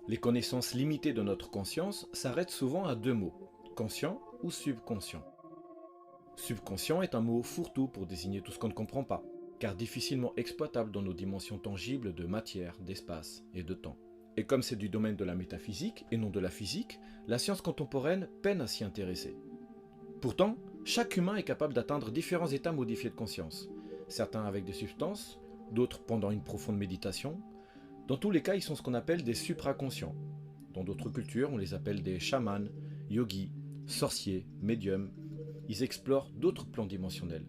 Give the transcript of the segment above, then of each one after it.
Les connaissances limitées de notre conscience s'arrêtent souvent à deux mots, conscient ou subconscient. Subconscient est un mot fourre-tout pour désigner tout ce qu'on ne comprend pas, car difficilement exploitable dans nos dimensions tangibles de matière, d'espace et de temps. Et comme c'est du domaine de la métaphysique et non de la physique, la science contemporaine peine à s'y intéresser. Pourtant, chaque humain est capable d'atteindre différents états modifiés de conscience, certains avec des substances, d'autres pendant une profonde méditation. Dans tous les cas, ils sont ce qu'on appelle des supraconscients. Dans d'autres cultures, on les appelle des chamans, yogis, sorciers, médiums. Ils explorent d'autres plans dimensionnels.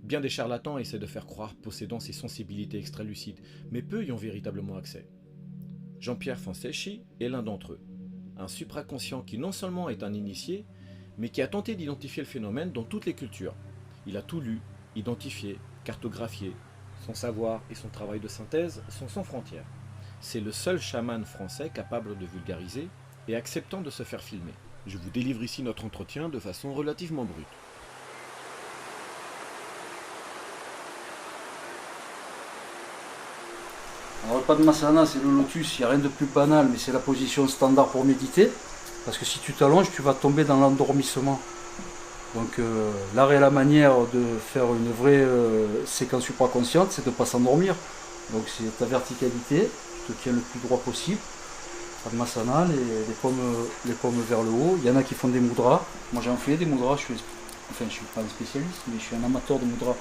Bien des charlatans essaient de faire croire possédant ces sensibilités extralucides, mais peu y ont véritablement accès. Jean-Pierre Fanceschi est l'un d'entre eux. Un supraconscient qui non seulement est un initié, mais qui a tenté d'identifier le phénomène dans toutes les cultures. Il a tout lu, identifié, cartographié. Son savoir et son travail de synthèse sont sans frontières. C'est le seul chaman français capable de vulgariser et acceptant de se faire filmer. Je vous délivre ici notre entretien de façon relativement brute. Alors le Padmasana, c'est le lotus, il n'y a rien de plus banal, mais c'est la position standard pour méditer. Parce que si tu t'allonges, tu vas tomber dans l'endormissement. Donc l'art et la manière de faire une vraie séquence supraconsciente, c'est de ne pas s'endormir. Donc c'est ta verticalité, tu te tiens le plus droit possible. Padmasana, les paumes vers le haut. Il y en a qui font des mudras. Moi j'en fais des mudras, je suis pas un spécialiste, mais je suis un amateur de mudras.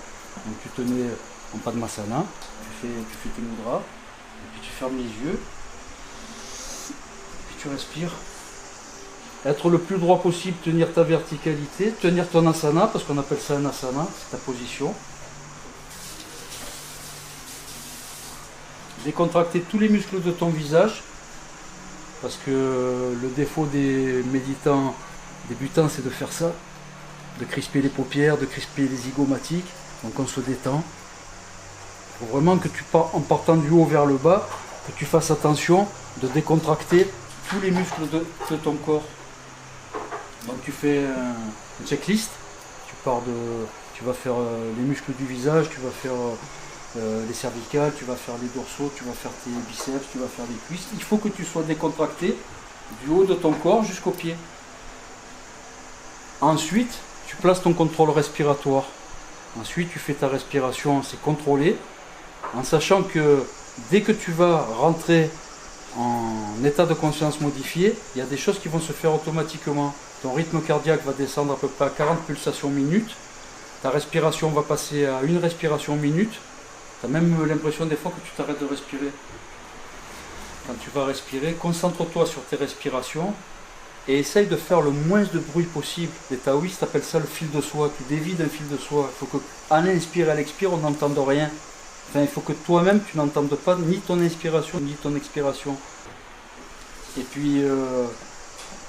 Donc tu te mets en Padmasana, tu fais tes mudras, et puis tu fermes les yeux, et puis tu respires. Être le plus droit possible, tenir ta verticalité, tenir ton asana, parce qu'on appelle ça un asana, c'est ta position. Décontracter tous les muscles de ton visage, parce que le défaut des méditants débutants, c'est de faire ça, de crisper les paupières, de crisper les zygomatiques, donc on se détend. Il faut vraiment que en partant du haut vers le bas, que tu fasses attention de décontracter tous les muscles de ton corps. Donc tu fais une checklist, tu vas faire les muscles du visage, tu vas faire les cervicales, tu vas faire les dorsaux, tu vas faire tes biceps, tu vas faire les cuisses. Il faut que tu sois décontracté du haut de ton corps jusqu'aux pieds. Ensuite, tu places ton contrôle respiratoire. Ensuite, tu fais ta respiration, c'est contrôlé, en sachant que dès que tu vas rentrer en état de conscience modifié, il y a des choses qui vont se faire automatiquement. Ton rythme cardiaque va descendre à peu près à 40 pulsations minutes. Ta respiration va passer à une respiration minute. Tu as même l'impression des fois que tu t'arrêtes de respirer. Quand tu vas respirer, concentre-toi sur tes respirations et essaye de faire le moins de bruit possible. Les taoïstes appellent ça le fil de soie. Tu dévides un fil de soie. Il faut qu'à l'inspire et à l'expire, on n'entende rien. Enfin, il faut que toi-même, tu n'entendes pas ni ton inspiration ni ton expiration. Et puis,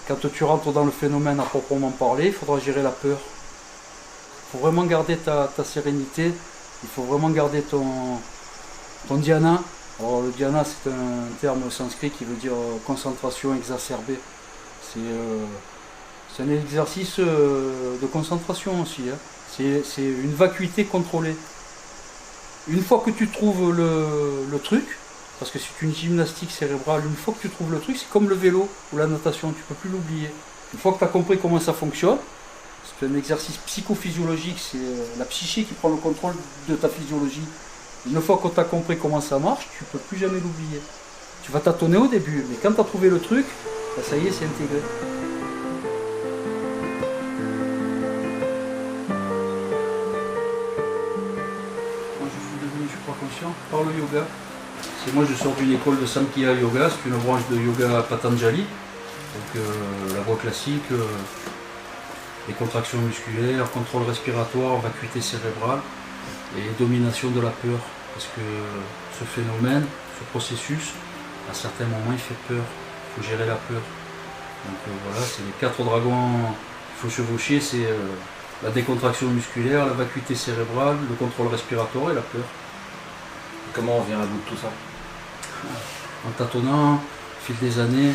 quand tu rentres dans le phénomène à proprement parler, il faudra gérer la peur. Il faut vraiment garder ta sérénité. Il faut vraiment garder ton dhyana. Alors le dhyana, c'est un terme sanskrit qui veut dire concentration exacerbée. C'est un exercice de concentration aussi. Hein. C'est une vacuité contrôlée. Une fois que tu trouves le truc, parce que c'est une gymnastique cérébrale, une fois que tu trouves le truc, c'est comme le vélo ou la natation, tu ne peux plus l'oublier. Une fois que tu as compris comment ça fonctionne, c'est un exercice psychophysiologique, c'est la psyché qui prend le contrôle de ta physiologie. Une fois que tu as compris comment ça marche, tu ne peux plus jamais l'oublier. Tu vas tâtonner au début, mais quand tu as trouvé le truc, ben ça y est, c'est intégré. Moi, je suis devenu supraconscient par le yoga. Moi, je sors d'une école de Samkhya Yoga, c'est une branche de yoga Patanjali. Donc, la voie classique, les contractions musculaires, contrôle respiratoire, vacuité cérébrale et domination de la peur. Parce que ce phénomène, ce processus, à certains moments, il fait peur. Il faut gérer la peur. Donc voilà, c'est les 4 dragons qu'il faut chevaucher, c'est la décontraction musculaire, la vacuité cérébrale, le contrôle respiratoire et la peur. Comment on vient à bout de tout ça? En tâtonnant, au fil des années,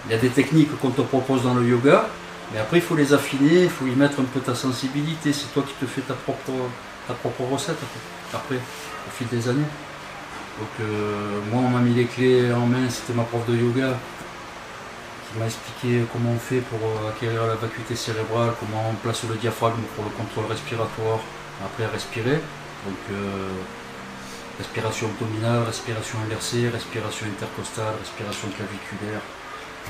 il y a des techniques qu'on te propose dans le yoga, mais après il faut les affiner, il faut y mettre un peu ta sensibilité, c'est toi qui te fais ta propre recette après, au fil des années. Donc moi on m'a mis les clés en main, c'était ma prof de yoga qui m'a expliqué comment on fait pour acquérir la vacuité cérébrale, comment on place le diaphragme pour le contrôle respiratoire, après respirer. Donc respiration abdominale, respiration inversée, respiration intercostale, respiration claviculaire.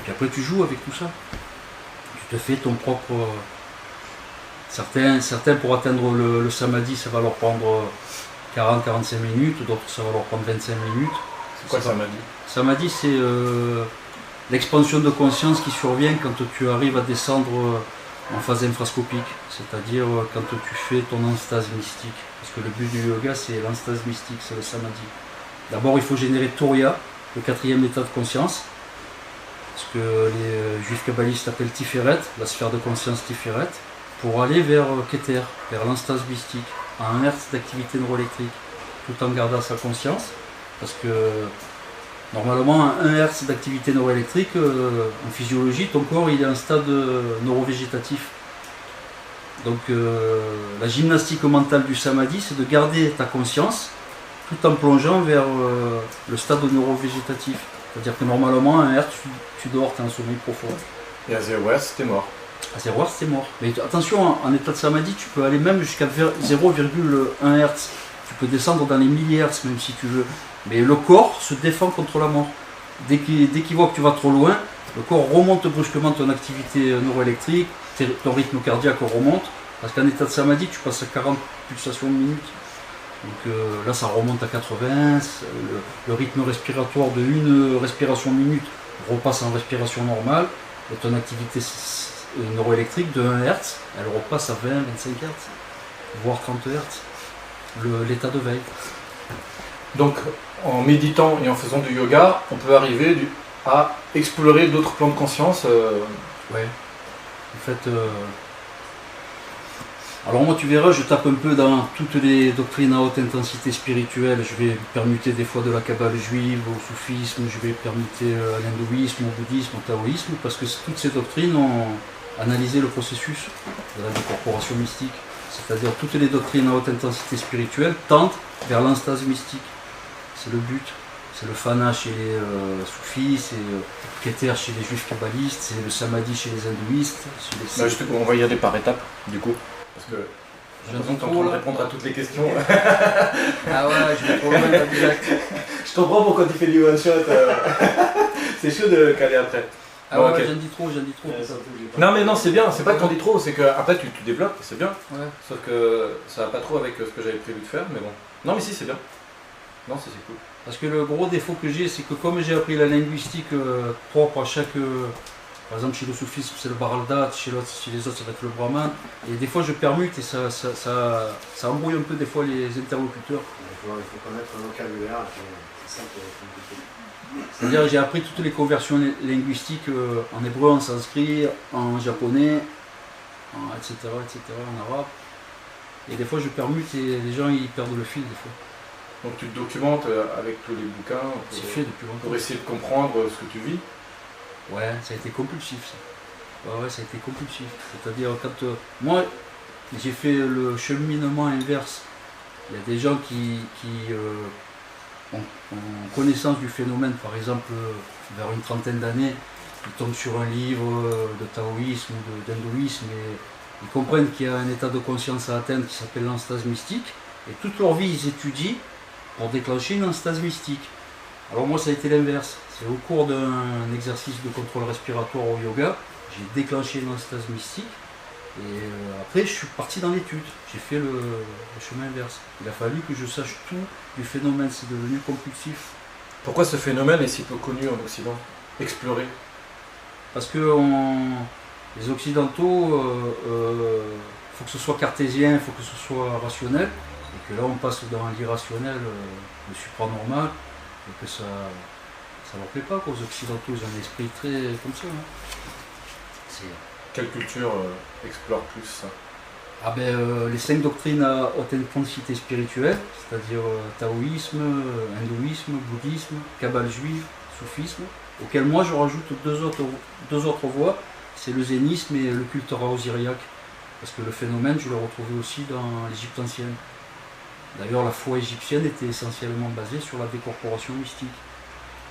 Puis après tu joues avec tout ça. Tu te fais ton propre... Certains pour atteindre le samadhi, ça va leur prendre 40-45 minutes, d'autres ça va leur prendre 25 minutes. C'est quoi le samadhi? Samadhi, c'est l'expansion de conscience qui survient quand tu arrives à descendre en phase infrascopique, c'est-à-dire quand tu fais ton enstase mystique. Parce que le but du yoga, c'est l'enstase mystique, c'est le samadhi. D'abord, il faut générer Turiya, le 4e état de conscience, ce que les juifs kabbalistes appellent Tiferet, la sphère de conscience Tiferet, pour aller vers Keter, vers l'enstase mystique, à 1 Hz d'activité neuroélectrique, tout en gardant sa conscience, parce que normalement, à 1 Hz d'activité neuroélectrique, en physiologie, ton corps il est en stade neurovégétatif. Donc la gymnastique mentale du samadhi, c'est de garder ta conscience tout en plongeant vers le stade neurovégétatif. C'est-à-dire que normalement, à 1 Hz, tu dors, tu es en sommeil profond. Et à 0 Hz, t'es mort. À 0 Hz, c'est mort. Mais attention, en état de samadhi, tu peux aller même jusqu'à 0,1 Hz. Tu peux descendre dans les millihertz, même si tu veux. Mais le corps se défend contre la mort. Dès qu'il voit que tu vas trop loin, le corps remonte brusquement ton activité neuroélectrique, ton rythme cardiaque remonte. Parce qu'en état de samadhi, tu passes à 40 pulsations minutes. Donc là, ça remonte à 80. Le rythme respiratoire de une respiration minute repasse en respiration normale. Et ton activité neuroélectrique de 1 Hz, elle repasse à 20, 25 Hz, voire 30 Hz, l'état de veille. Donc, en méditant et en faisant du yoga, on peut arriver à explorer d'autres plans de conscience. Ouais. En fait, alors moi tu verras, je tape un peu dans toutes les doctrines à haute intensité spirituelle. Je vais permuter des fois de la kabbale juive au soufisme, je vais permuter à l'hindouisme, au bouddhisme, au taoïsme, parce que toutes ces doctrines ont analysé le processus de la décorporation mystique. C'est-à-dire toutes les doctrines à haute intensité spirituelle tendent vers l'enstase mystique. C'est le but. C'est le fana chez les soufis, c'est Keter chez les juifs kabbalistes, c'est le samadhi chez les hindouistes. Chez les... On va y aller par étapes, du coup. Parce que j'ai l'impression que tu es en train de répondre à toutes les questions. Ah ouais, je vais trop loin là, direct. Je comprends pourquoi tu fais du one shot. C'est chaud de caler après. Ah bon, ouais, okay. J'en dis trop. Non mais non, c'est bien, c'est pas que t'en dis trop, c'est que après tu développes, c'est bien. Ouais. Sauf que ça va pas trop avec ce que j'avais prévu de faire, mais bon. Non mais si, c'est bien. Non, c'est cool. Parce que le gros défaut que j'ai, c'est que comme j'ai appris la linguistique propre à chaque... par exemple, chez le soufisme, c'est le baraldat, chez les autres, ça va être le brahman. Et des fois, je permute et ça embrouille un peu des fois les interlocuteurs. Il faut connaître le vocabulaire, c'est ça qui est compliqué. C'est-à-dire, j'ai appris toutes les conversions linguistiques en hébreu, en sanskrit, en japonais, etc., en arabe. Et des fois, je permute et les gens, ils perdent le fil des fois. Donc tu te documentes avec tous les bouquins pour essayer de comprendre ce que tu vis. Ouais, ça a été compulsif ça. Ouais, ça a été compulsif. C'est-à-dire quand moi j'ai fait le cheminement inverse. Il y a des gens qui ont connaissance du phénomène, par exemple vers une trentaine d'années, ils tombent sur un livre de taoïsme ou d'hindouisme et ils comprennent qu'il y a un état de conscience à atteindre qui s'appelle l'enstase mystique. Et toute leur vie ils étudient pour déclencher une enstase mystique. Alors moi ça a été l'inverse. C'est au cours d'un exercice de contrôle respiratoire au yoga, j'ai déclenché une enstase mystique et après je suis parti dans l'étude. J'ai fait le chemin inverse. Il a fallu que je sache tout du phénomène, c'est devenu compulsif. Pourquoi ce phénomène est si peu connu en Occident? Exploré? Parce que les Occidentaux, faut que ce soit cartésien, il faut que ce soit rationnel. Et que là on passe dans l'irrationnel, le supranormal, et que ça leur plaît pas qu'aux Occidentaux, ils ont un esprit très comme ça. Hein. Quelle culture explore plus ça? Ah ben, les 5 doctrines à haute intensité spirituelle, c'est-à-dire taoïsme, hindouisme, bouddhisme, kabbale juive, soufisme, auquel moi je rajoute deux autres voies, c'est le zénisme et le culte osiriaque. Parce que le phénomène, je l'ai retrouvé aussi dans l'Égypte ancienne. D'ailleurs, la foi égyptienne était essentiellement basée sur la décorporation mystique.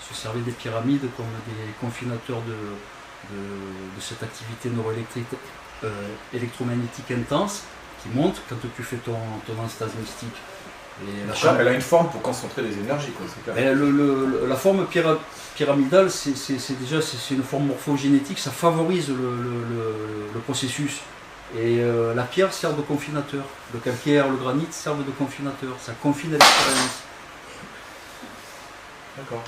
Ils se servaient des pyramides comme des confinateurs de cette activité neuroélectrique électromagnétique intense qui monte quand tu fais ton enstase mystique. Et elle a une forme pour concentrer les énergies, quoi, c'est clair. La forme pyramidale, c'est une forme morphogénétique, ça favorise le processus. Et la pierre sert de confinateur. Le calcaire, le granit servent de confinateur. Ça confine l'expérience. D'accord.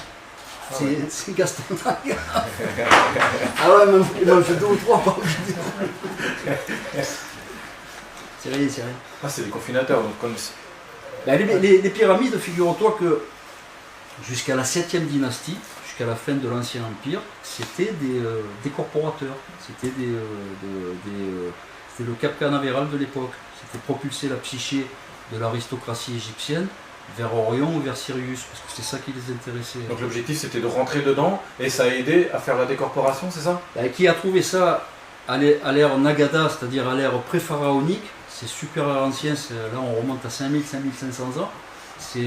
C'est Gaston. Ah ouais, il m'en fait 2 ou 3 par vidéo. C'est rien. Ah, c'est des confinateurs, donc comme... Les pyramides, figure-toi que jusqu'à la 7e dynastie, jusqu'à la fin de l'Ancien Empire, c'était des décorporateurs. C'était c'était le cap canavéral de l'époque. C'était propulser la psyché de l'aristocratie égyptienne vers Orion ou vers Sirius, parce que c'est ça qui les intéressait. Donc l'objectif c'était de rentrer dedans et ça a aidé à faire la décorporation, c'est ça? Qui a trouvé ça à l'ère Nagada, c'est-à-dire à l'ère pré-pharaonique, c'est super ancien, là on remonte à 5000-5500 ans, c'est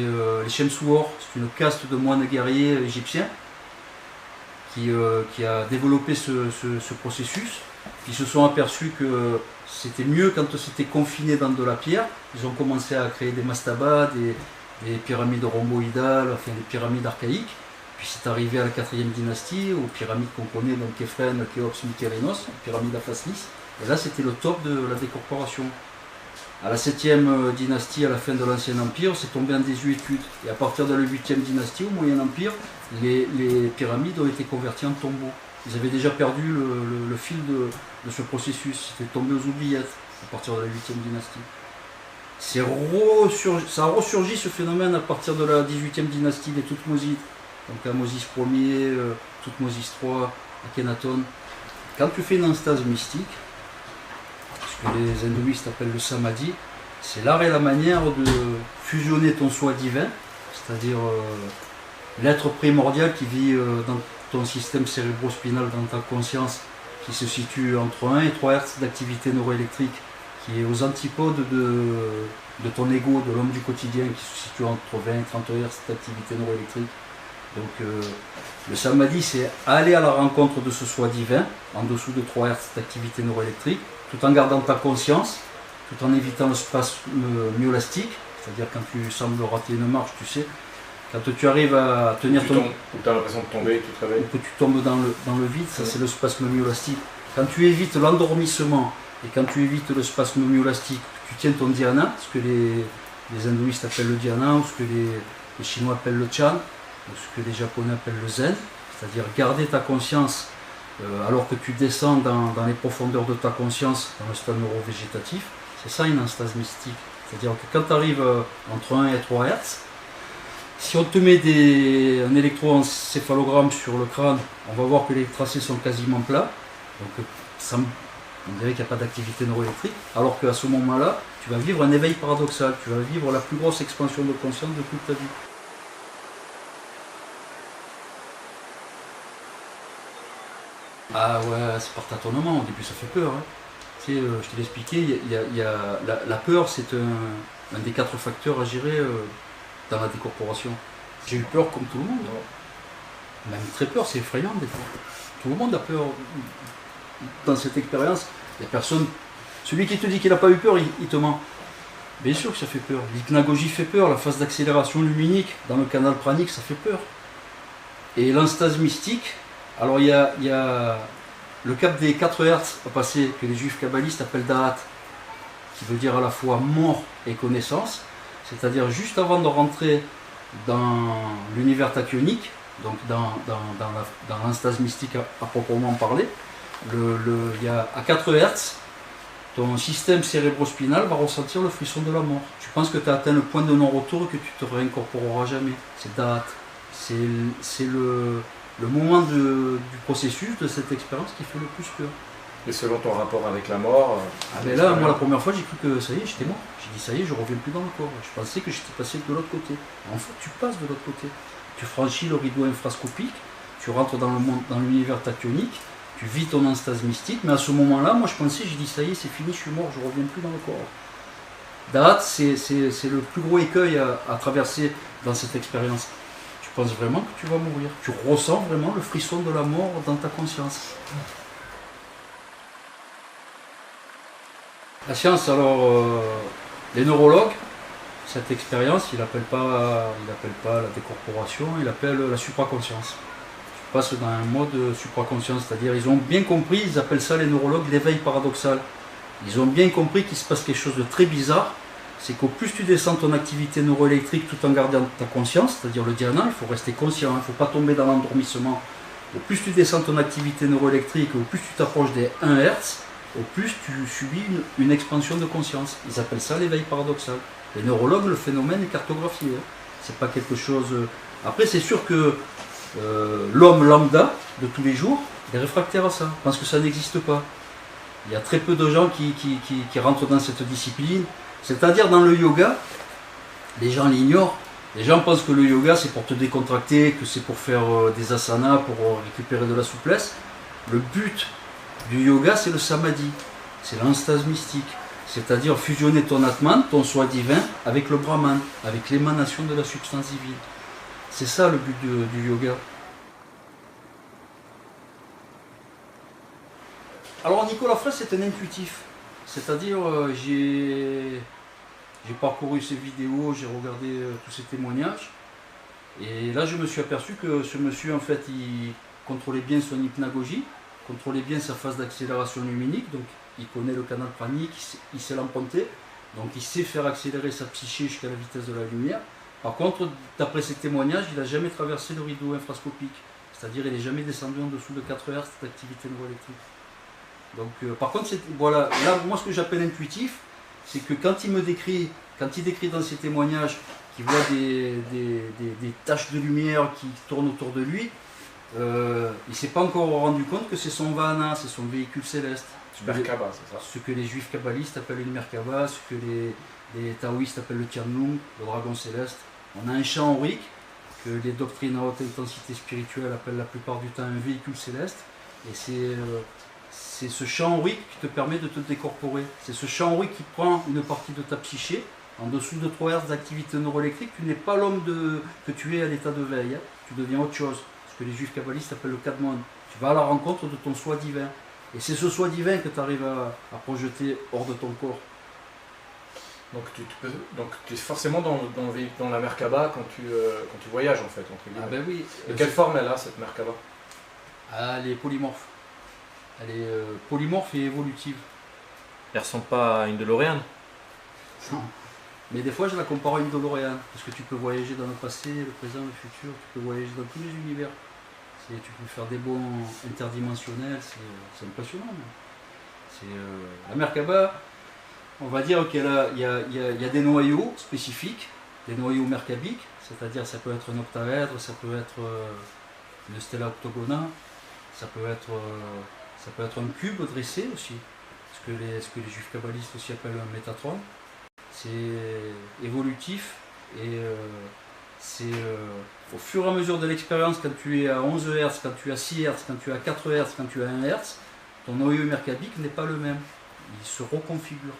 les Shemsuor, c'est une caste de moines guerriers égyptiens qui a développé ce processus. Ils se sont aperçus que c'était mieux quand c'était confiné dans de la pierre. Ils ont commencé à créer des mastabas, des pyramides rhomboïdales, enfin des pyramides archaïques. Puis c'est arrivé à la 4e dynastie, aux pyramides qu'on connaît, donc Képhren, Khéops, Mykérinos, pyramides à face lisse. Et là c'était le top de la décorporation. À la 7e dynastie, à la fin de l'Ancien Empire, c'est tombé en désuétude. Et à partir de la 8e dynastie, au Moyen Empire, les pyramides ont été converties en tombeaux. Ils avaient déjà perdu le fil de ce processus, c'était tombé aux oubliettes à partir de la 8e dynastie. Ça a ressurgi ce phénomène à partir de la 18e dynastie des Toutmosides, donc Ahmosis Ier, Toutmosis III, Akhenaton. Quand tu fais une enstase mystique, ce que les hindouistes appellent le samadhi, c'est l'art et la manière de fusionner ton soi divin, c'est-à-dire l'être primordial qui vit dans ton système cérébrospinal, dans ta conscience, qui se situe entre 1 et 3 Hz d'activité neuroélectrique, qui est aux antipodes de ton ego, de l'homme du quotidien, qui se situe entre 20 et 30 Hz d'activité neuroélectrique. Donc le samadhi, c'est aller à la rencontre de ce soi divin, en dessous de 3 Hz d'activité neuroélectrique, tout en gardant ta conscience, tout en évitant le spasme myolastique, c'est-à-dire quand tu sembles rater une marche, tu sais, quand tu arrives à tenir ton... Tu as l'impression de tomber, tu te réveilles. Que tu tombes dans le vide, ça c'est le spasme myolastique. Quand tu évites l'endormissement et quand tu évites le spasme myolastique, tu tiens ton dhyana, ce que les hindouistes appellent le dhyana, ou ce que les chinois appellent le chan, ou ce que les japonais appellent le zen, c'est-à-dire garder ta conscience alors que tu descends dans les profondeurs de ta conscience, dans le stade neurovégétatif, c'est ça une enstase mystique. C'est-à-dire que quand tu arrives entre 1 et 3 Hz, si on te met un électroencéphalogramme sur le crâne, on va voir que les tracés sont quasiment plats, donc on dirait qu'il n'y a pas d'activité neuroélectrique, alors qu'à ce moment-là, tu vas vivre un éveil paradoxal, tu vas vivre la plus grosse expansion de conscience de toute ta vie. Ah ouais, c'est par tâtonnement, au début ça fait peur. Hein. Tu sais, je te l'ai expliqué, la peur c'est un des 4 facteurs à gérer dans la décorporation. J'ai eu peur comme tout le monde. Même très peur, c'est effrayant des fois. Tout le monde a peur dans cette expérience. Il y a personne. Celui qui te dit qu'il n'a pas eu peur, il te ment. Bien sûr que ça fait peur. L'hypnagogie fait peur, la phase d'accélération luminique dans le canal pranique, ça fait peur. Et l'enstase mystique, alors il y a le cap des 4 Hertz à passer, que les juifs kabbalistes appellent Da'at, qui veut dire à la fois mort et connaissance, c'est-à-dire juste avant de rentrer dans l'univers tachyonique, donc dans l'enstase mystique à proprement parler, à 4 Hertz, ton système cérébrospinal va ressentir le frisson de la mort. Tu penses que tu as atteint le point de non-retour et que tu te réincorporeras jamais. C'est Da'at. C'est le moment du processus de cette expérience qui fait le plus peur. Et selon ton rapport avec la mort... là, moi, la première fois, j'ai cru que ça y est, j'étais mort. J'ai dit, ça y est, je reviens plus dans le corps. Je pensais que j'étais passé de l'autre côté. En fait, tu passes de l'autre côté. Tu franchis le rideau infrascopique, tu rentres dans l'univers tachyonique, tu vis ton enstase mystique, mais à ce moment-là, moi, je pensais, j'ai dit, ça y est, c'est fini, je suis mort, je reviens plus dans le corps. date, c'est le plus gros écueil à traverser dans cette expérience. Tu penses vraiment que tu vas mourir. Tu ressens vraiment le frisson de la mort dans ta conscience. La science, alors, les neurologues, cette expérience, il n'appelle pas la décorporation, il appelle la supraconscience. Tu passes dans un mode supraconscience, c'est-à-dire ils ont bien compris, ils appellent ça les neurologues l'éveil paradoxal. Ils ont bien compris qu'il se passe quelque chose de très bizarre, c'est qu'au plus tu descends ton activité neuroélectrique tout en gardant ta conscience, c'est-à-dire le dhyana, il faut rester conscient, il ne faut pas tomber dans l'endormissement. Au plus tu descends ton activité neuroélectrique, au plus tu t'approches des 1 Hz, au plus tu subis une expansion de conscience. Ils appellent ça l'éveil paradoxal. Les neurologues, le phénomène est cartographié. C'est pas quelque chose. Après, c'est sûr que l'homme lambda de tous les jours est réfractaire à ça, parce que ça n'existe pas. Il y a très peu de gens qui rentrent dans cette discipline. C'est-à-dire dans le yoga, les gens l'ignorent. Les gens pensent que le yoga c'est pour te décontracter, que c'est pour faire des asanas, pour récupérer de la souplesse. Le but du yoga, c'est le samadhi, c'est l'anstase mystique. C'est-à-dire fusionner ton atman, ton soi divin, avec le brahman, avec l'émanation de la substance divine. C'est ça le but du yoga. Alors Nicolas Fraisse c'est un intuitif. C'est-à-dire j'ai parcouru ses vidéos, j'ai regardé tous ses témoignages. Et là je me suis aperçu que ce monsieur en fait il contrôlait bien son hypnagogie, contrôlait bien sa phase d'accélération luminique, donc il connaît le canal pranique, il sait l'emprunter, donc il sait faire accélérer sa psyché jusqu'à la vitesse de la lumière. Par contre, d'après ses témoignages, il n'a jamais traversé le rideau infrascopique, c'est-à-dire il n'est jamais descendu en dessous de 4 Hz d'activité neuroélectrique. Donc, par contre, voilà, là, moi ce que j'appelle intuitif, c'est que quand il décrit dans ses témoignages qu'il voit des taches de lumière qui tournent autour de lui, il ne s'est pas encore rendu compte que c'est son Vahana, c'est son véhicule céleste. Merkaba, c'est ça. Ce que les juifs kabbalistes appellent une Merkaba, ce que les taoïstes appellent le Tianlung, le dragon céleste. On a un champ aurique que les doctrines à haute intensité spirituelle appellent la plupart du temps un véhicule céleste. Et c'est ce champ aurique qui te permet de te décorporer. C'est ce champ aurique qui prend une partie de ta psyché. En dessous de 3 Hz d'activité neuroélectrique, tu n'es pas l'homme que tu es à l'état de veille. Hein. Tu deviens autre chose. Ce que les juifs kabbalistes appellent le Kadmon. Tu vas à la rencontre de ton soi divin. Et c'est ce soi divin que tu arrives à projeter hors de ton corps. Donc tu es forcément dans la Merkaba quand tu voyages en fait, entre guillemets. Ah ben oui. De quelle forme elle a cette Merkaba? Elle est polymorphe. Elle est polymorphe et évolutive. Elle ressemble pas à une DeLorean? Non. Mais des fois je la compare à une DeLorean, parce que tu peux voyager dans le passé, le présent, le futur, tu peux voyager dans tous les univers. Tu peux faire des bonds interdimensionnels, c'est impressionnant. La Merkaba, on va dire qu'il y a des noyaux spécifiques, des noyaux merkabiques, c'est-à-dire ça peut être un octaèdre, ça peut être une stella octogona, ça peut être un cube dressé aussi, ce que les juifs kabbalistes aussi appellent un métatron. C'est évolutif et c'est au fur et à mesure de l'expérience, quand tu es à 11 Hz, quand tu es à 6 Hz, quand tu es à 4 Hz, quand tu es à 1 Hz, ton noyau merkabique n'est pas le même. Il se reconfigure.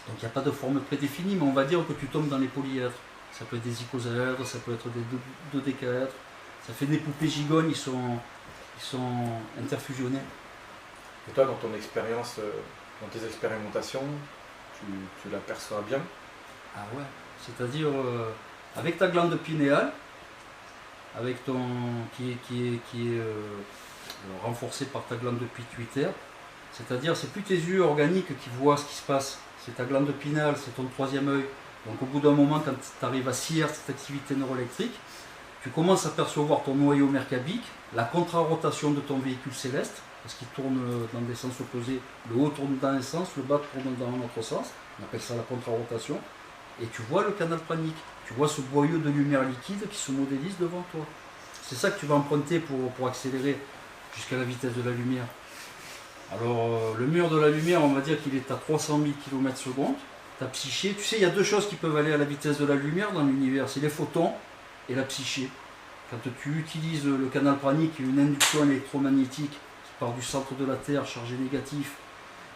Donc il n'y a pas de forme prédéfinie, mais on va dire que tu tombes dans les polyèdres. Ça peut être des icosaèdres, ça peut être des dodécaèdres. Ça fait des poupées gigognes, ils sont interfusionnés. Et toi, dans ton expérience, dans tes expérimentations, tu l'aperçois bien? Ah ouais, c'est-à-dire avec ta glande pinéale, avec qui est renforcée par ta glande pituitaire, c'est-à-dire c'est plus tes yeux organiques qui voient ce qui se passe, c'est ta glande pinéale, c'est ton troisième œil. Donc au bout d'un moment, quand tu arrives à 6 Hz cette activité neuroélectrique, tu commences à percevoir ton noyau merkabique, la contrarotation de ton véhicule céleste, parce qu'il tourne dans des sens opposés, le haut tourne dans un sens, le bas tourne dans un autre sens, on appelle ça la contrarotation, et tu vois le canal pranique, tu vois ce boyau de lumière liquide qui se modélise devant toi. C'est ça que tu vas emprunter pour accélérer jusqu'à la vitesse de la lumière. Alors le mur de la lumière, on va dire qu'il est à 300 000 km/s, ta psyché, tu sais il y a deux choses qui peuvent aller à la vitesse de la lumière dans l'univers, c'est les photons et la psyché. Quand tu utilises le canal pranique, une induction électromagnétique qui part du centre de la Terre chargé négatif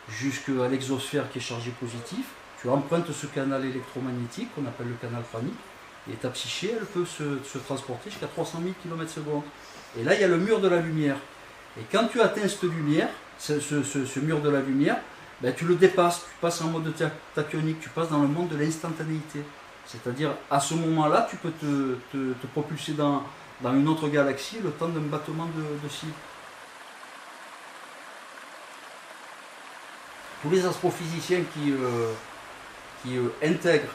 jusqu'à l'exosphère qui est chargé positif, tu empruntes ce canal électromagnétique qu'on appelle le canal pranique, et ta psyché, elle peut se transporter jusqu'à 300 000 km/s. Et là, il y a le mur de la lumière. Et quand tu atteins cette lumière, ce mur de la lumière, ben, tu le dépasses, tu passes en mode tachyonique, tu passes dans le monde de l'instantanéité. C'est-à-dire, à ce moment-là, tu peux te propulser dans une autre galaxie le temps d'un battement de cils. Tous les astrophysiciens qui intègrent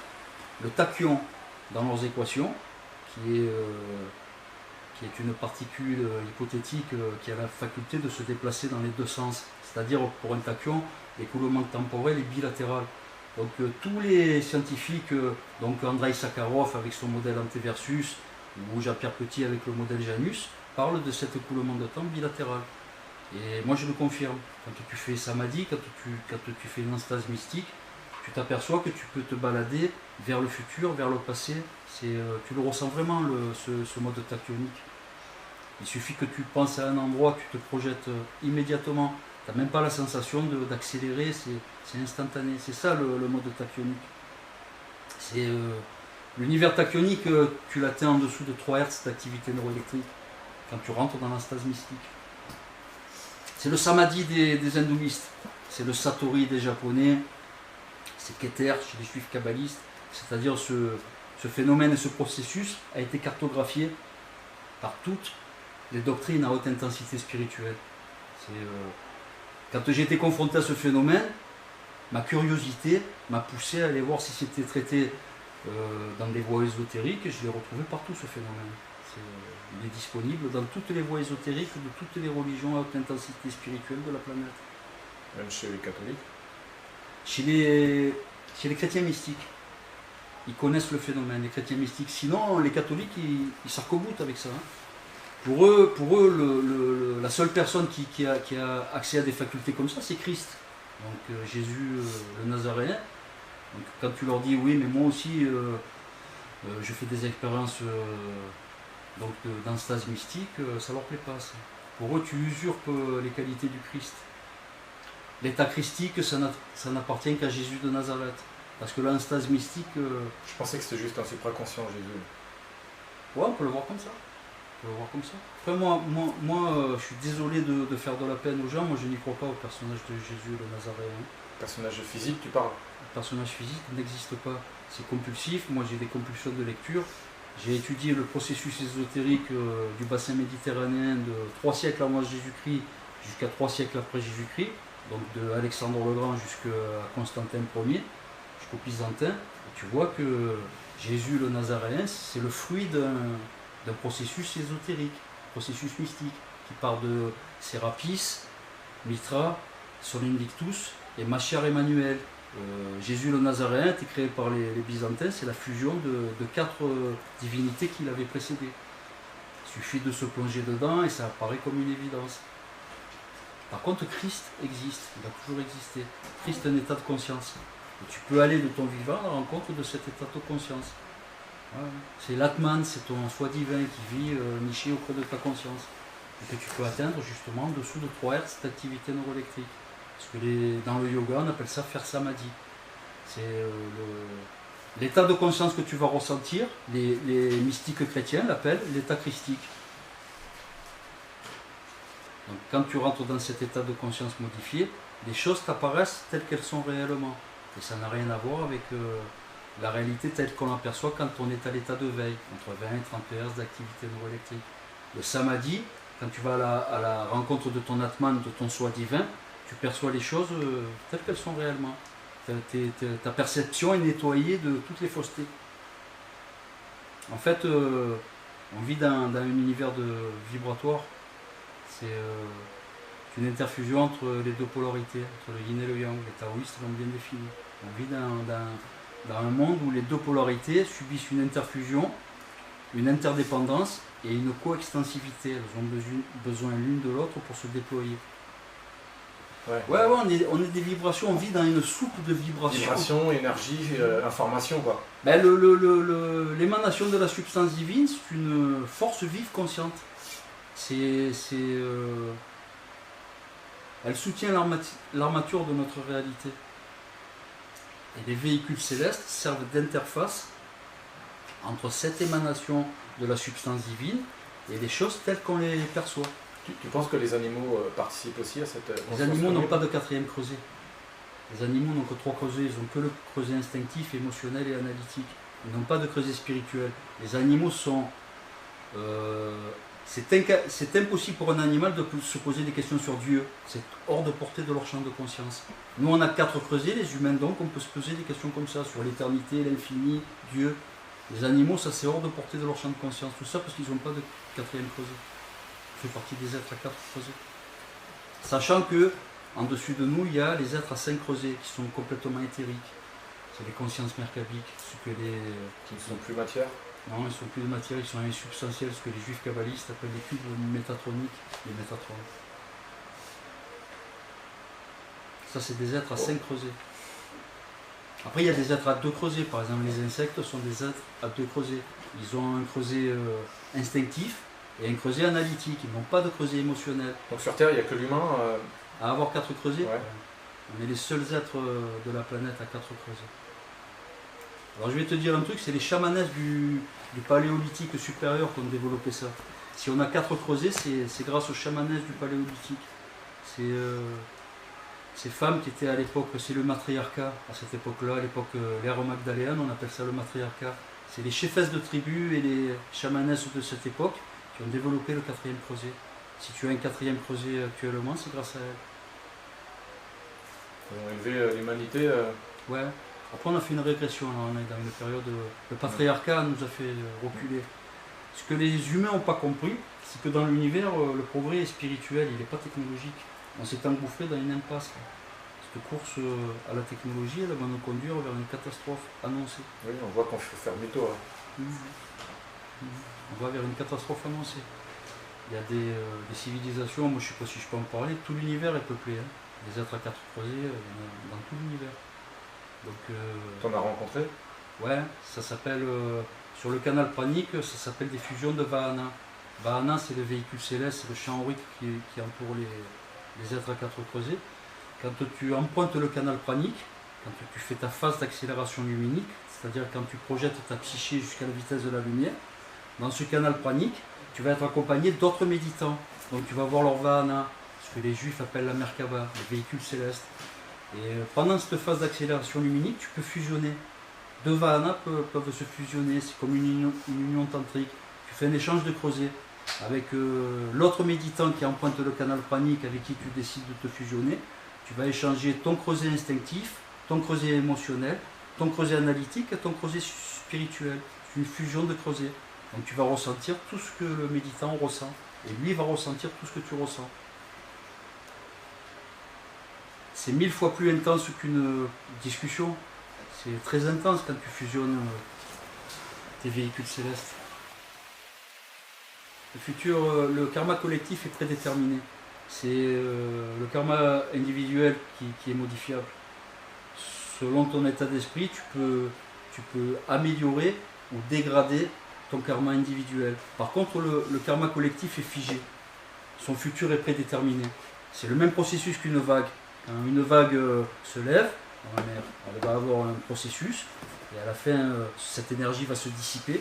le tachyon dans leurs équations, qui est une particule hypothétique qui a la faculté de se déplacer dans les deux sens. C'est-à-dire, pour un tachyon, l'écoulement temporel est bilatéral. Donc tous les scientifiques, donc Andrei Sakharov avec son modèle antéversus, ou Jean-Pierre Petit avec le modèle Janus, parlent de cet écoulement de temps bilatéral. Et moi je le confirme. Quand tu fais samadhi, quand tu fais une enstase mystique, tu t'aperçois que tu peux te balader vers le futur, vers le passé. Tu le ressens vraiment, ce mode tachyonique. Il suffit que tu penses à un endroit, tu te projettes immédiatement. Tu n'as même pas la sensation d'accélérer, c'est instantané. C'est ça le mode tachyonique. C'est l'univers tachyonique, tu l'atteins en dessous de 3 Hz d'activité neuroélectrique quand tu rentres dans l'enstase mystique. C'est le samadhi des hindouistes, c'est le satori des japonais, c'est Keter chez les juifs kabbalistes. C'est-à-dire ce phénomène et ce processus a été cartographié par toutes les doctrines à haute intensité spirituelle. Quand j'ai été confronté à ce phénomène, ma curiosité m'a poussé à aller voir si c'était traité dans des voies ésotériques, et je l'ai retrouvé partout, ce phénomène. Il est disponible dans toutes les voies ésotériques de toutes les religions à haute intensité spirituelle de la planète. Même chez les catholiques? Chez les chrétiens mystiques. Ils connaissent le phénomène, les chrétiens mystiques. Sinon, les catholiques, ils s'arc-boutent avec ça. Hein. Pour eux, la seule personne qui a accès à des facultés comme ça, c'est Christ. Donc Jésus le Nazaréen. Donc, quand tu leur dis, oui, mais moi aussi, je fais des expériences d'enstase mystique, ça leur plaît pas. Ça. Pour eux, tu usurpes les qualités du Christ. L'état christique, ça n'appartient qu'à Jésus de Nazareth. Parce que l'enstase mystique... Je pensais que c'était juste un supraconscient, Jésus. Ouais, on peut le voir comme ça. Après, moi, je suis désolé de faire de la peine aux gens. Moi, je n'y crois pas au personnage de Jésus le Nazaréen. Personnage physique, tu parles? Le personnage physique n'existe pas. C'est compulsif. Moi, j'ai des compulsions de lecture. J'ai étudié le processus ésotérique du bassin méditerranéen de 3 siècles avant Jésus-Christ jusqu'à 3 siècles après Jésus-Christ. Donc de Alexandre le Grand jusqu'à Constantin Ier, jusqu'au Byzantin. Et tu vois que Jésus le Nazaréen, c'est le fruit d'un processus ésotérique, processus mystique, qui part de Sérapis, Mithra, Sol Invictus et Machiar Emmanuel. Jésus le Nazaréen était créé par les Byzantins, c'est la fusion de 4 divinités qui l'avaient précédé. Il suffit de se plonger dedans et ça apparaît comme une évidence. Par contre, Christ existe, il a toujours existé. Christ est un état de conscience. Et tu peux aller de ton vivant à la rencontre de cet état de conscience. Voilà. C'est l'Atman, c'est ton soi divin qui vit niché auprès de ta conscience. Et que tu peux atteindre justement en dessous de 3 Hz d'activité neuroélectrique. Parce que dans le yoga, on appelle ça faire samadhi. C'est l'état de conscience que tu vas ressentir, les mystiques chrétiens l'appellent l'état christique. Donc quand tu rentres dans cet état de conscience modifié, les choses t'apparaissent telles qu'elles sont réellement. Et ça n'a rien à voir avec la réalité telle qu'on l'aperçoit quand on est à l'état de veille, entre 20 et 30 Hz d'activité neuroélectrique. Le samadhi, quand tu vas à la rencontre de ton Atman, de ton soi divin, tu perçois les choses telles qu'elles sont réellement. Ta perception est nettoyée de toutes les faussetés. En fait, on vit dans un univers vibratoire. C'est une interfusion entre les deux polarités, entre le yin et le yang. Les taoïstes l'ont bien défini. On vit dans un monde où les deux polarités subissent une interfusion, une interdépendance et une coextensivité. Elles ont besoin l'une de l'autre pour se déployer. On est des vibrations, on vit dans une soupe de vibrations. Vibration, énergie, information, quoi. Ben, l'émanation de la substance divine, c'est une force vive consciente. Elle soutient l'armature de notre réalité. Et les véhicules célestes servent d'interface entre cette émanation de la substance divine et les choses telles qu'on les perçoit. Tu penses que les animaux participent aussi à cette Les animaux n'ont pas de quatrième creuset. Les animaux n'ont que 3 creusets, ils n'ont que le creuset instinctif, émotionnel et analytique. Ils n'ont pas de creuset spirituel. Les animaux sont... c'est impossible pour un animal de se poser des questions sur Dieu. C'est hors de portée de leur champ de conscience. Nous, on a 4 creusets, les humains, donc on peut se poser des questions comme ça, sur l'éternité, l'infini, Dieu. Les animaux, ça c'est hors de portée de leur champ de conscience. Tout ça parce qu'ils n'ont pas de quatrième creuset. Ça fait partie des êtres à 4 creusets. Sachant que, en dessus de nous, il y a les êtres à 5 creusets qui sont complètement éthériques. C'est les consciences merkabiques, ce que les... Qui ne sont plus matière. Non, ils ne sont plus de matière, ils sont insubstantiels, ce que les juifs kabbalistes appellent les cubes métatroniques, les métatrons. Ça, c'est des êtres à 5 creusets. Après, il y a des êtres à 2 creusets. Par exemple, les insectes sont des êtres à 2 creusets. Ils ont un creuset instinctif et un creuset analytique. Ils n'ont pas de creuset émotionnel. Donc sur Terre, il n'y a que l'humain à avoir 4 creusets. Ouais. On est les seuls êtres de la planète à 4 creusets. Alors je vais te dire un truc, c'est les chamanesses du paléolithique supérieur qui ont développé ça. Si on a 4 creusets, c'est grâce aux chamanesses du paléolithique. C'est ces femmes qui étaient à l'époque, c'est le matriarcat à cette époque-là, à l'époque l'ère magdaléenne, on appelle ça le matriarcat. C'est les cheffesses de tribus et les chamanesses de cette époque qui ont développé le 4e creuset. Si tu as un 4e creuset actuellement, c'est grâce à elles. Ils ont élevé l'humanité. Ouais. Après on a fait une régression, là. On est dans une période... Le patriarcat nous a fait reculer. Ce que les humains n'ont pas compris, c'est que dans l'univers, le progrès est spirituel, il n'est pas technologique. On s'est engouffré dans une impasse. Cette course à la technologie, elle va nous conduire vers une catastrophe annoncée. Oui, on voit qu'on faut faire demi-tour. On va vers une catastrophe annoncée. Il y a des civilisations, moi je ne sais pas si je peux en parler, tout l'univers est peuplé. Hein. Les êtres à 4 creusets dans tout l'univers. Donc, t'en as rencontré? Ouais, ça s'appelle, sur le canal pranique, ça s'appelle des fusions de Vahana. Vahana, c'est le véhicule céleste, c'est le champ aurique qui entoure les êtres à 4 creusets. Quand tu empruntes le canal pranique, quand tu fais ta phase d'accélération luminique, c'est-à-dire quand tu projettes ta psyché jusqu'à la vitesse de la lumière, dans ce canal pranique, tu vas être accompagné d'autres méditants. Donc tu vas voir leur Vahana, ce que les juifs appellent la Merkaba, le véhicule céleste. Et pendant cette phase d'accélération luminique, tu peux fusionner. 2 Vahana peuvent se fusionner, c'est comme une union tantrique. Tu fais un échange de creusets avec l'autre méditant qui emprunte le canal pranique avec qui tu décides de te fusionner. Tu vas échanger ton creuset instinctif, ton creuset émotionnel, ton creuset analytique et ton creuset spirituel. C'est une fusion de creusets. Donc tu vas ressentir tout ce que le méditant ressent. Et lui va ressentir tout ce que tu ressens. C'est 1000 fois plus intense qu'une discussion. C'est très intense quand tu fusionnes tes véhicules célestes. Le futur, le karma collectif est prédéterminé. C'est le karma individuel qui est modifiable. Selon ton état d'esprit, tu peux améliorer ou dégrader ton karma individuel. Par contre, le karma collectif est figé. Son futur est prédéterminé. C'est le même processus qu'une vague. Quand une vague se lève dans la mer, elle va avoir un processus, et à la fin, cette énergie va se dissiper.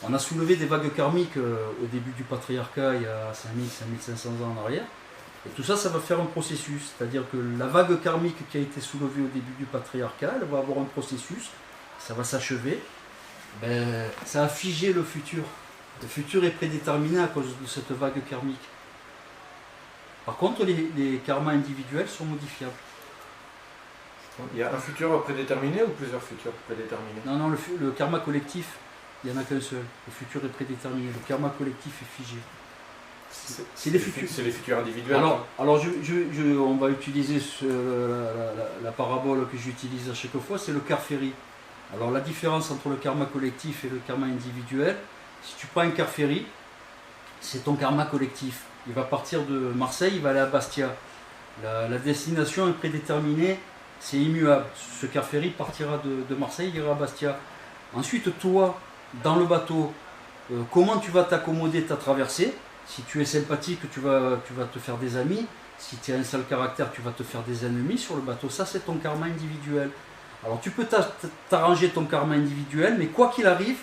On a soulevé des vagues karmiques au début du patriarcat, il y a 5000-5500 ans en arrière. Et tout ça, ça va faire un processus. C'est-à-dire que la vague karmique qui a été soulevée au début du patriarcat, elle va avoir un processus, ça va s'achever. Ça a figé le futur. Le futur est prédéterminé à cause de cette vague karmique. Par contre, les karmas individuels sont modifiables. Il y a un futur prédéterminé ou plusieurs futurs prédéterminés? Non, le karma collectif, il n'y en a qu'un seul. Le futur est prédéterminé. Le karma collectif est figé. C'est les futurs. C'est les futurs individuels. Alors on va utiliser la parabole que j'utilise à chaque fois, c'est le Carféry. Alors la différence entre le karma collectif et le karma individuel, si tu prends un Carféry, c'est ton karma collectif. Il va partir de Marseille, il va aller à Bastia. La destination est prédéterminée, c'est immuable. Ce Carféry partira de Marseille, il ira à Bastia. Ensuite, toi, dans le bateau, comment tu vas t'accommoder ta traversée? Si tu es sympathique, tu vas te faire des amis. Si tu as un sale caractère, tu vas te faire des ennemis sur le bateau. Ça, c'est ton karma individuel. Alors tu peux t'arranger ton karma individuel, mais quoi qu'il arrive,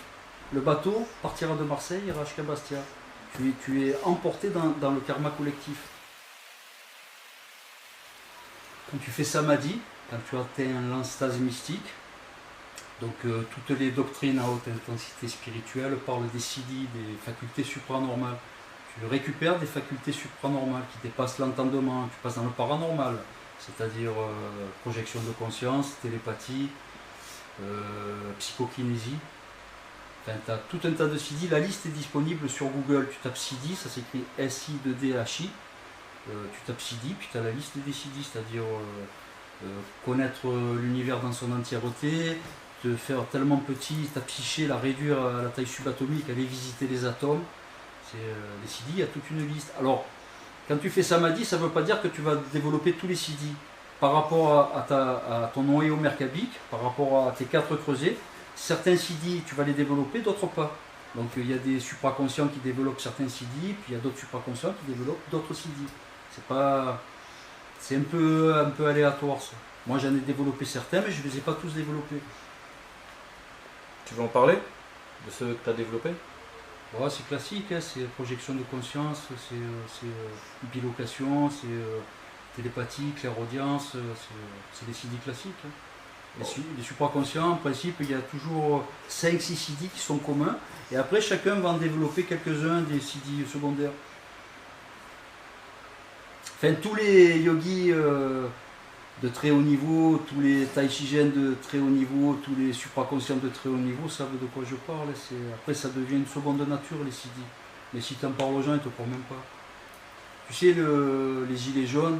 le bateau partira de Marseille et ira jusqu'à Bastia. Tu es emporté dans le karma collectif. Quand tu fais samadhi, quand tu atteins l'enstase mystique, donc toutes les doctrines à haute intensité spirituelle parlent des siddhis, des facultés supranormales. Tu récupères des facultés supranormales qui dépassent l'entendement, tu passes dans le paranormal, c'est-à-dire projection de conscience, télépathie, psychokinésie. Enfin, tu as tout un tas de siddhis, la liste est disponible sur Google, tu tapes siddhi, ça s'écrit S-I-D-D-H-I, tu tapes siddhi, puis tu as la liste des siddhis, c'est-à-dire connaître l'univers dans son entièreté, te faire tellement petit, ta psyché, la réduire à la taille subatomique, aller visiter les atomes. Les siddhis, il y a toute une liste. Alors, quand tu fais samadhi, ça ne veut pas dire que tu vas développer tous les siddhis. Par rapport à ton noyau merkabique, par rapport à tes 4 creusets, certains siddhis, tu vas les développer, d'autres pas. Donc, il y a des supraconscients qui développent certains siddhis, puis il y a d'autres supraconscients qui développent d'autres siddhis. C'est un peu aléatoire, ça. Moi, j'en ai développé certains, mais je ne les ai pas tous développés. Tu veux en parler de ceux que tu as développés? Ouais, c'est classique, hein, c'est projection de conscience, c'est bilocation, c'est télépathie, clairaudience, c'est des siddhis classiques. Hein. Les supraconscients, en principe, il y a toujours 5-6 siddhis qui sont communs, et après chacun va en développer quelques-uns des siddhis secondaires. Enfin, tous les yogis de très haut niveau, tous les taïchigènes de très haut niveau, tous les supraconscients de très haut niveau savent de quoi je parle. Après, ça devient une seconde nature, les siddhis. Mais si tu en parles aux gens, ils ne te croient même pas. Tu sais, les gilets jaunes,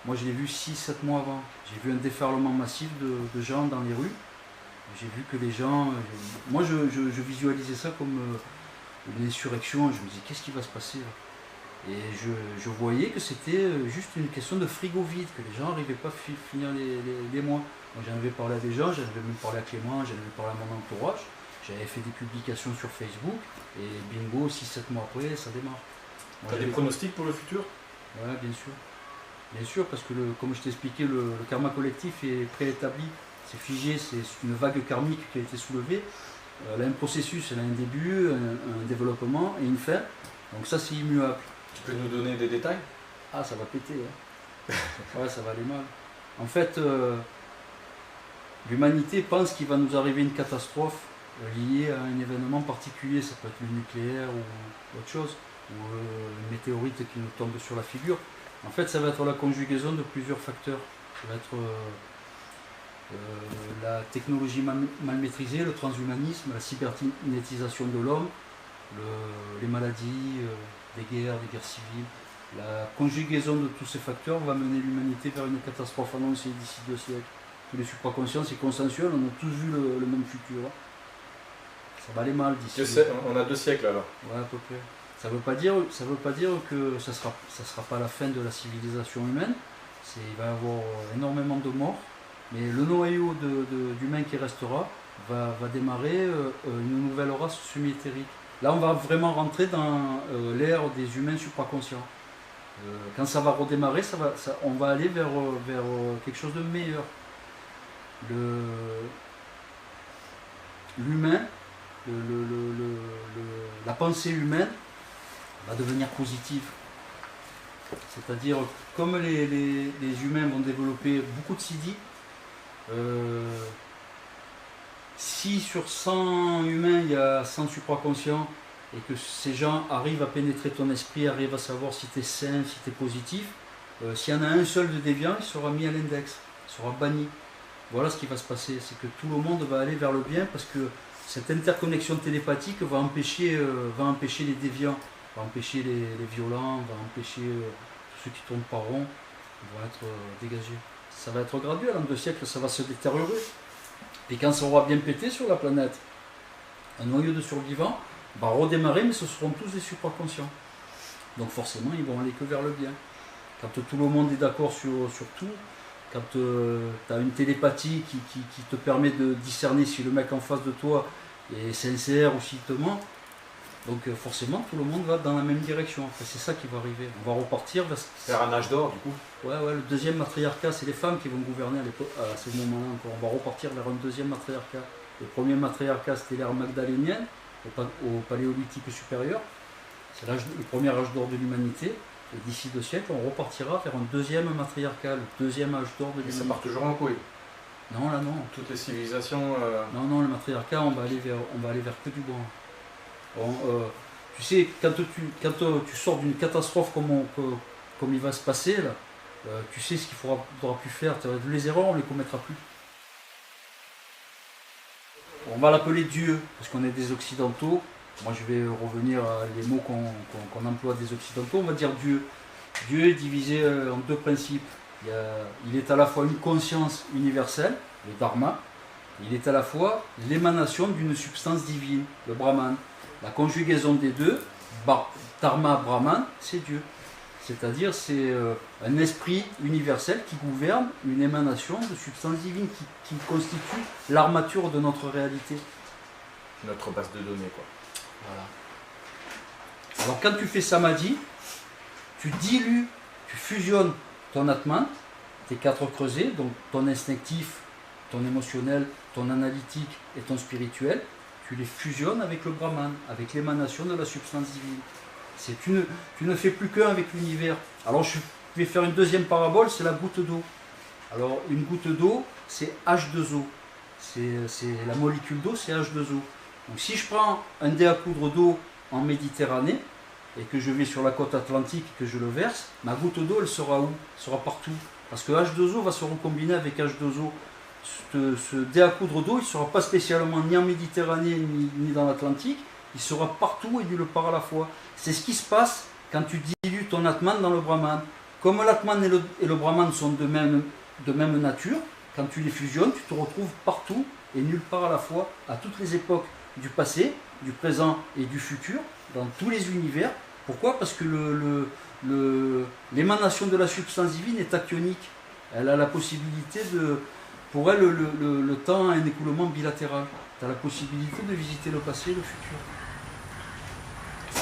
moi je l'ai vu 6-7 mois avant. J'ai vu un déferlement massif de gens dans les rues. J'ai vu que les gens... Moi, je visualisais ça comme une insurrection. Je me disais, qu'est-ce qui va se passer là? Et je voyais que c'était juste une question de frigo vide, que les gens n'arrivaient pas à finir les mois. Moi j'en avais parlé à des gens, j'en avais même parlé à Clément, j'en avais parlé à mon entourage, j'avais fait des publications sur Facebook, et bingo, 6-7 mois après, ça démarre. Tu as des pronostics pour le futur? Ouais, bien sûr. Bien sûr, parce que comme je t'ai expliqué, le karma collectif est préétabli, c'est figé, c'est une vague karmique qui a été soulevée. Elle a un processus, elle a un début, un développement et une fin, donc ça c'est immuable. Tu peux nous donner des détails? Ah, ça va péter. Hein. Ouais, ça va aller mal. En fait, l'humanité pense qu'il va nous arriver une catastrophe liée à un événement particulier. Ça peut être le nucléaire ou autre chose, ou une météorite qui nous tombe sur la figure. En fait, ça va être la conjugaison de plusieurs facteurs. Ça va être la technologie mal maîtrisée, le transhumanisme, la cybernétisation de l'homme, les maladies, des guerres civiles. La conjugaison de tous ces facteurs va mener l'humanité vers une catastrophe annoncée d'ici 2 siècles. Tous les supraconscients, c'est consensuel, on a tous vu le même futur. Ça va aller mal d'ici. On a 2 siècles alors. Ouais, à peu près. Ça veut pas dire que ça sera pas la fin de la civilisation humaine. Il va y avoir énormément de morts, mais le noyau d'humains qui restera va démarrer une nouvelle race semi-éthérique. Là, on va vraiment rentrer dans l'ère des humains supraconscients. Quand ça va redémarrer, on va aller vers quelque chose de meilleur. L'humain, la pensée humaine va devenir positive. C'est-à-dire, comme les humains vont développer beaucoup de siddhis, si sur 100 humains, il y a 100 supraconscients, et que ces gens arrivent à pénétrer ton esprit, arrivent à savoir si tu es sain, si tu es positif, s'il y en a un seul de déviant, il sera mis à l'index, il sera banni. Voilà ce qui va se passer, c'est que tout le monde va aller vers le bien, parce que cette interconnexion télépathique va empêcher les déviants, va empêcher les violents, va empêcher tous ceux qui tournent par rond, ils vont être dégagés. Ça va être graduel, en 2 siècles, ça va se détériorer. Et quand ça aura bien pété sur la planète, un noyau de survivants va redémarrer, mais ce seront tous des supraconscients. Donc forcément, ils vont aller que vers le bien. Quand tout le monde est d'accord sur tout, quand tu as une télépathie qui te permet de discerner si le mec en face de toi est sincère ou s'il te ment, Donc forcément, tout le monde va dans la même direction. Enfin, c'est ça qui va arriver. On va repartir vers un âge d'or, du coup. Ouais, le deuxième matriarcat, c'est les femmes qui vont gouverner à ce moment-là encore. On va repartir vers un deuxième matriarcat. Le premier matriarcat, c'était l'ère magdalénienne, au paléolithique supérieur. C'est le premier âge d'or de l'humanité. Et d'ici 2 siècles, on repartira vers un deuxième matriarcat, le deuxième âge d'or de l'humanité. Et ça part toujours en couille. Non, là non. Toutes les civilisations. Non, le matriarcat, on va aller vers que du bon. Tu sais, quand tu sors d'une catastrophe comme il va se passer, là, tu sais ce qu'il faudra plus faire. Les erreurs, on ne les commettra plus. On va l'appeler Dieu, parce qu'on est des Occidentaux. Moi, je vais revenir à les mots qu'on emploie des Occidentaux. On va dire Dieu. Dieu est divisé en 2 principes. Il est à la fois une conscience universelle, le Dharma. Il est à la fois l'émanation d'une substance divine, le Brahman. La conjugaison des deux, Dharma, Brahman, c'est Dieu. C'est-à-dire c'est un esprit universel qui gouverne une émanation de substance divine qui constitue l'armature de notre réalité. Notre base de données, quoi. Voilà. Alors quand tu fais samadhi, tu dilues, tu fusionnes ton atman, tes 4 creusets, donc ton instinctif, ton émotionnel, ton analytique et ton spirituel, tu les fusionnes avec le Brahman, avec l'émanation de la substance divine. Tu ne fais plus qu'un avec l'univers. Alors je vais faire une deuxième parabole, c'est la goutte d'eau. Alors une goutte d'eau, c'est H2O. C'est la molécule d'eau, c'est H2O. Donc si je prends un dé à coudre d'eau en Méditerranée, et que je vais sur la côte atlantique et que je le verse, ma goutte d'eau, elle sera où? Elle sera partout. Parce que H2O va se recombiner avec H2O. Ce dé à coudre d'eau, il ne sera pas spécialement ni en Méditerranée ni dans l'Atlantique, il sera partout et nulle part à la fois. C'est ce qui se passe quand tu dilues ton Atman dans le Brahman. Comme l'Atman et le Brahman sont de même nature, quand tu les fusionnes, tu te retrouves partout et nulle part à la fois, à toutes les époques du passé, du présent et du futur, dans tous les univers. Pourquoi? Parce que l'émanation de la substance divine est actionique. Elle a la possibilité de... Pour elle, le temps a un écoulement bilatéral. Tu as la possibilité de visiter le passé et le futur.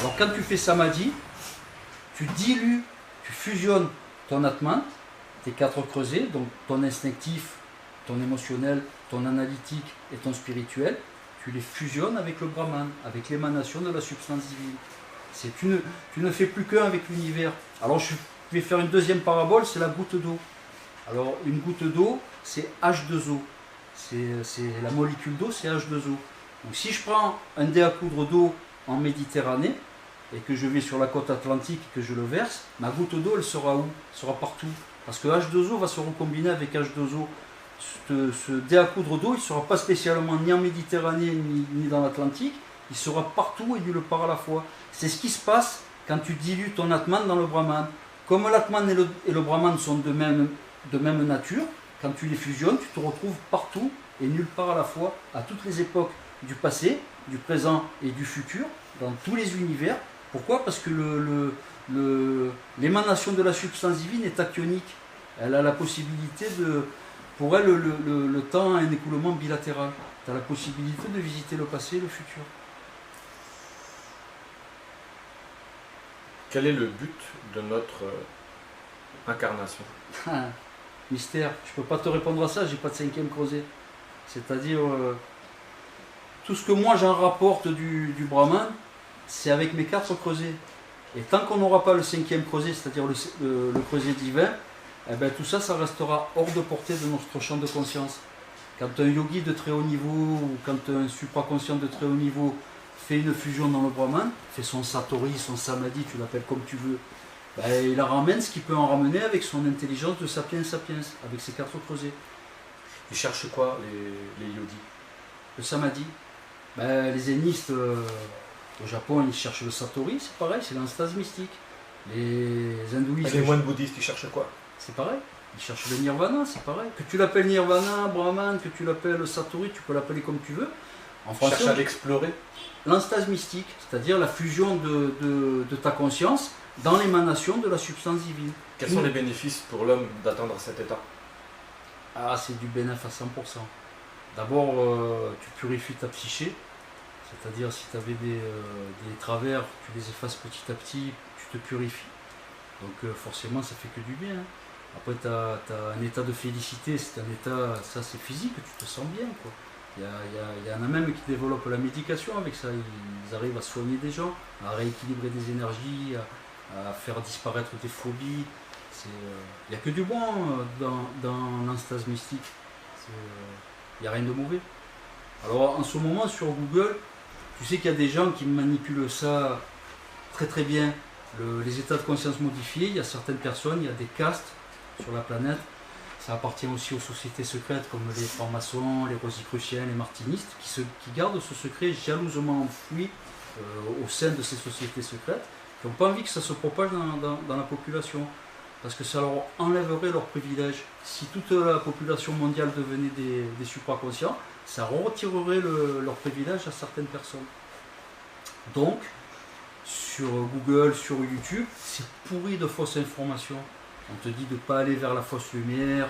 Alors quand tu fais samadhi, tu dilues, tu fusionnes ton atman, tes 4 creusets, donc ton instinctif, ton émotionnel, ton analytique et ton spirituel, tu les fusionnes avec le Brahman, avec l'émanation de la substance divine. Tu ne fais plus qu'un avec l'univers. Alors je vais faire une deuxième parabole, c'est la goutte d'eau. Alors une goutte d'eau, c'est H2O. C'est la molécule d'eau, c'est H2O. Donc si je prends un dé à coudre d'eau en Méditerranée, et que je vais sur la côte atlantique et que je le verse, ma goutte d'eau, elle sera où? Elle sera partout. Parce que H2O va se recombiner avec H2O. Ce dé à coudre d'eau, il ne sera pas spécialement ni en Méditerranée ni dans l'Atlantique, il sera partout et nulle part à la fois. C'est ce qui se passe quand tu dilues ton Atman dans le Brahman. Comme l'Atman et le Brahman sont de même nature, quand tu les fusionnes, tu te retrouves partout et nulle part à la fois, à toutes les époques du passé, du présent et du futur, dans tous les univers. Pourquoi? Parce que l'émanation de la substance divine est actionique. Elle a la possibilité de... Pour elle, le temps a un écoulement bilatéral. Tu as la possibilité de visiter le passé et le futur. Quel est le but de notre incarnation? Mystère, je ne peux pas te répondre à ça, j'ai pas de 5e creuset. C'est-à-dire, tout ce que moi j'en rapporte du Brahman, c'est avec mes 4 creusets. Et tant qu'on n'aura pas le 5e creuset, c'est-à-dire le creuset divin, eh ben, tout ça, ça restera hors de portée de notre champ de conscience. Quand un yogi de très haut niveau, ou quand un supraconscient de très haut niveau fait une fusion dans le Brahman, fait son satori, son samadhi, tu l'appelles comme tu veux, ben, il ramène ce qu'il peut en ramener avec son intelligence de sapiens sapiens, avec ses 4 creusets. Ils cherchent quoi, les yogis? Le samadhi. Ben, les zénistes au Japon, ils cherchent le satori, c'est pareil, c'est l'instase mystique. Les hindouistes... Les moines bouddhistes, ils cherchent quoi? C'est pareil. Ils cherchent le nirvana, c'est pareil. Que tu l'appelles nirvana, brahman, que tu l'appelles satori, tu peux l'appeler comme tu veux. En français, cherche à l'explorer. L'instase mystique, c'est-à-dire la fusion de ta conscience dans l'émanation de la substance divine. Quels sont les bénéfices pour l'homme d'atteindre cet état? Ah, c'est du bénéfice à 100%. D'abord, tu purifies ta psyché. C'est-à-dire si tu avais des travers, tu les effaces petit à petit, tu te purifies. Donc forcément ça fait que du bien. Après tu as un état de félicité, c'est un état, ça c'est physique, tu te sens bien, quoi. Il y en a même qui développent la médication avec ça, ils arrivent à soigner des gens, à rééquilibrer des énergies, à faire disparaître des phobies. Il n'y a que du bon dans l'anstase mystique, il n'y a rien de mauvais. Alors en ce moment sur Google, tu sais qu'il y a des gens qui manipulent ça très très bien, les états de conscience modifiés. Il y a certaines personnes, il y a des castes sur la planète. Ça appartient aussi aux sociétés secrètes comme les francs-maçons, les rosicruciens, les martinistes, qui gardent ce secret jalousement enfoui au sein de ces sociétés secrètes, qui n'ont pas envie que ça se propage dans la population, parce que ça leur enlèverait leurs privilèges. Si toute la population mondiale devenait des supraconscients, ça retirerait leurs privilèges à certaines personnes. Donc, sur Google, sur YouTube, c'est pourri de fausses informations. On te dit de ne pas aller vers la fausse lumière.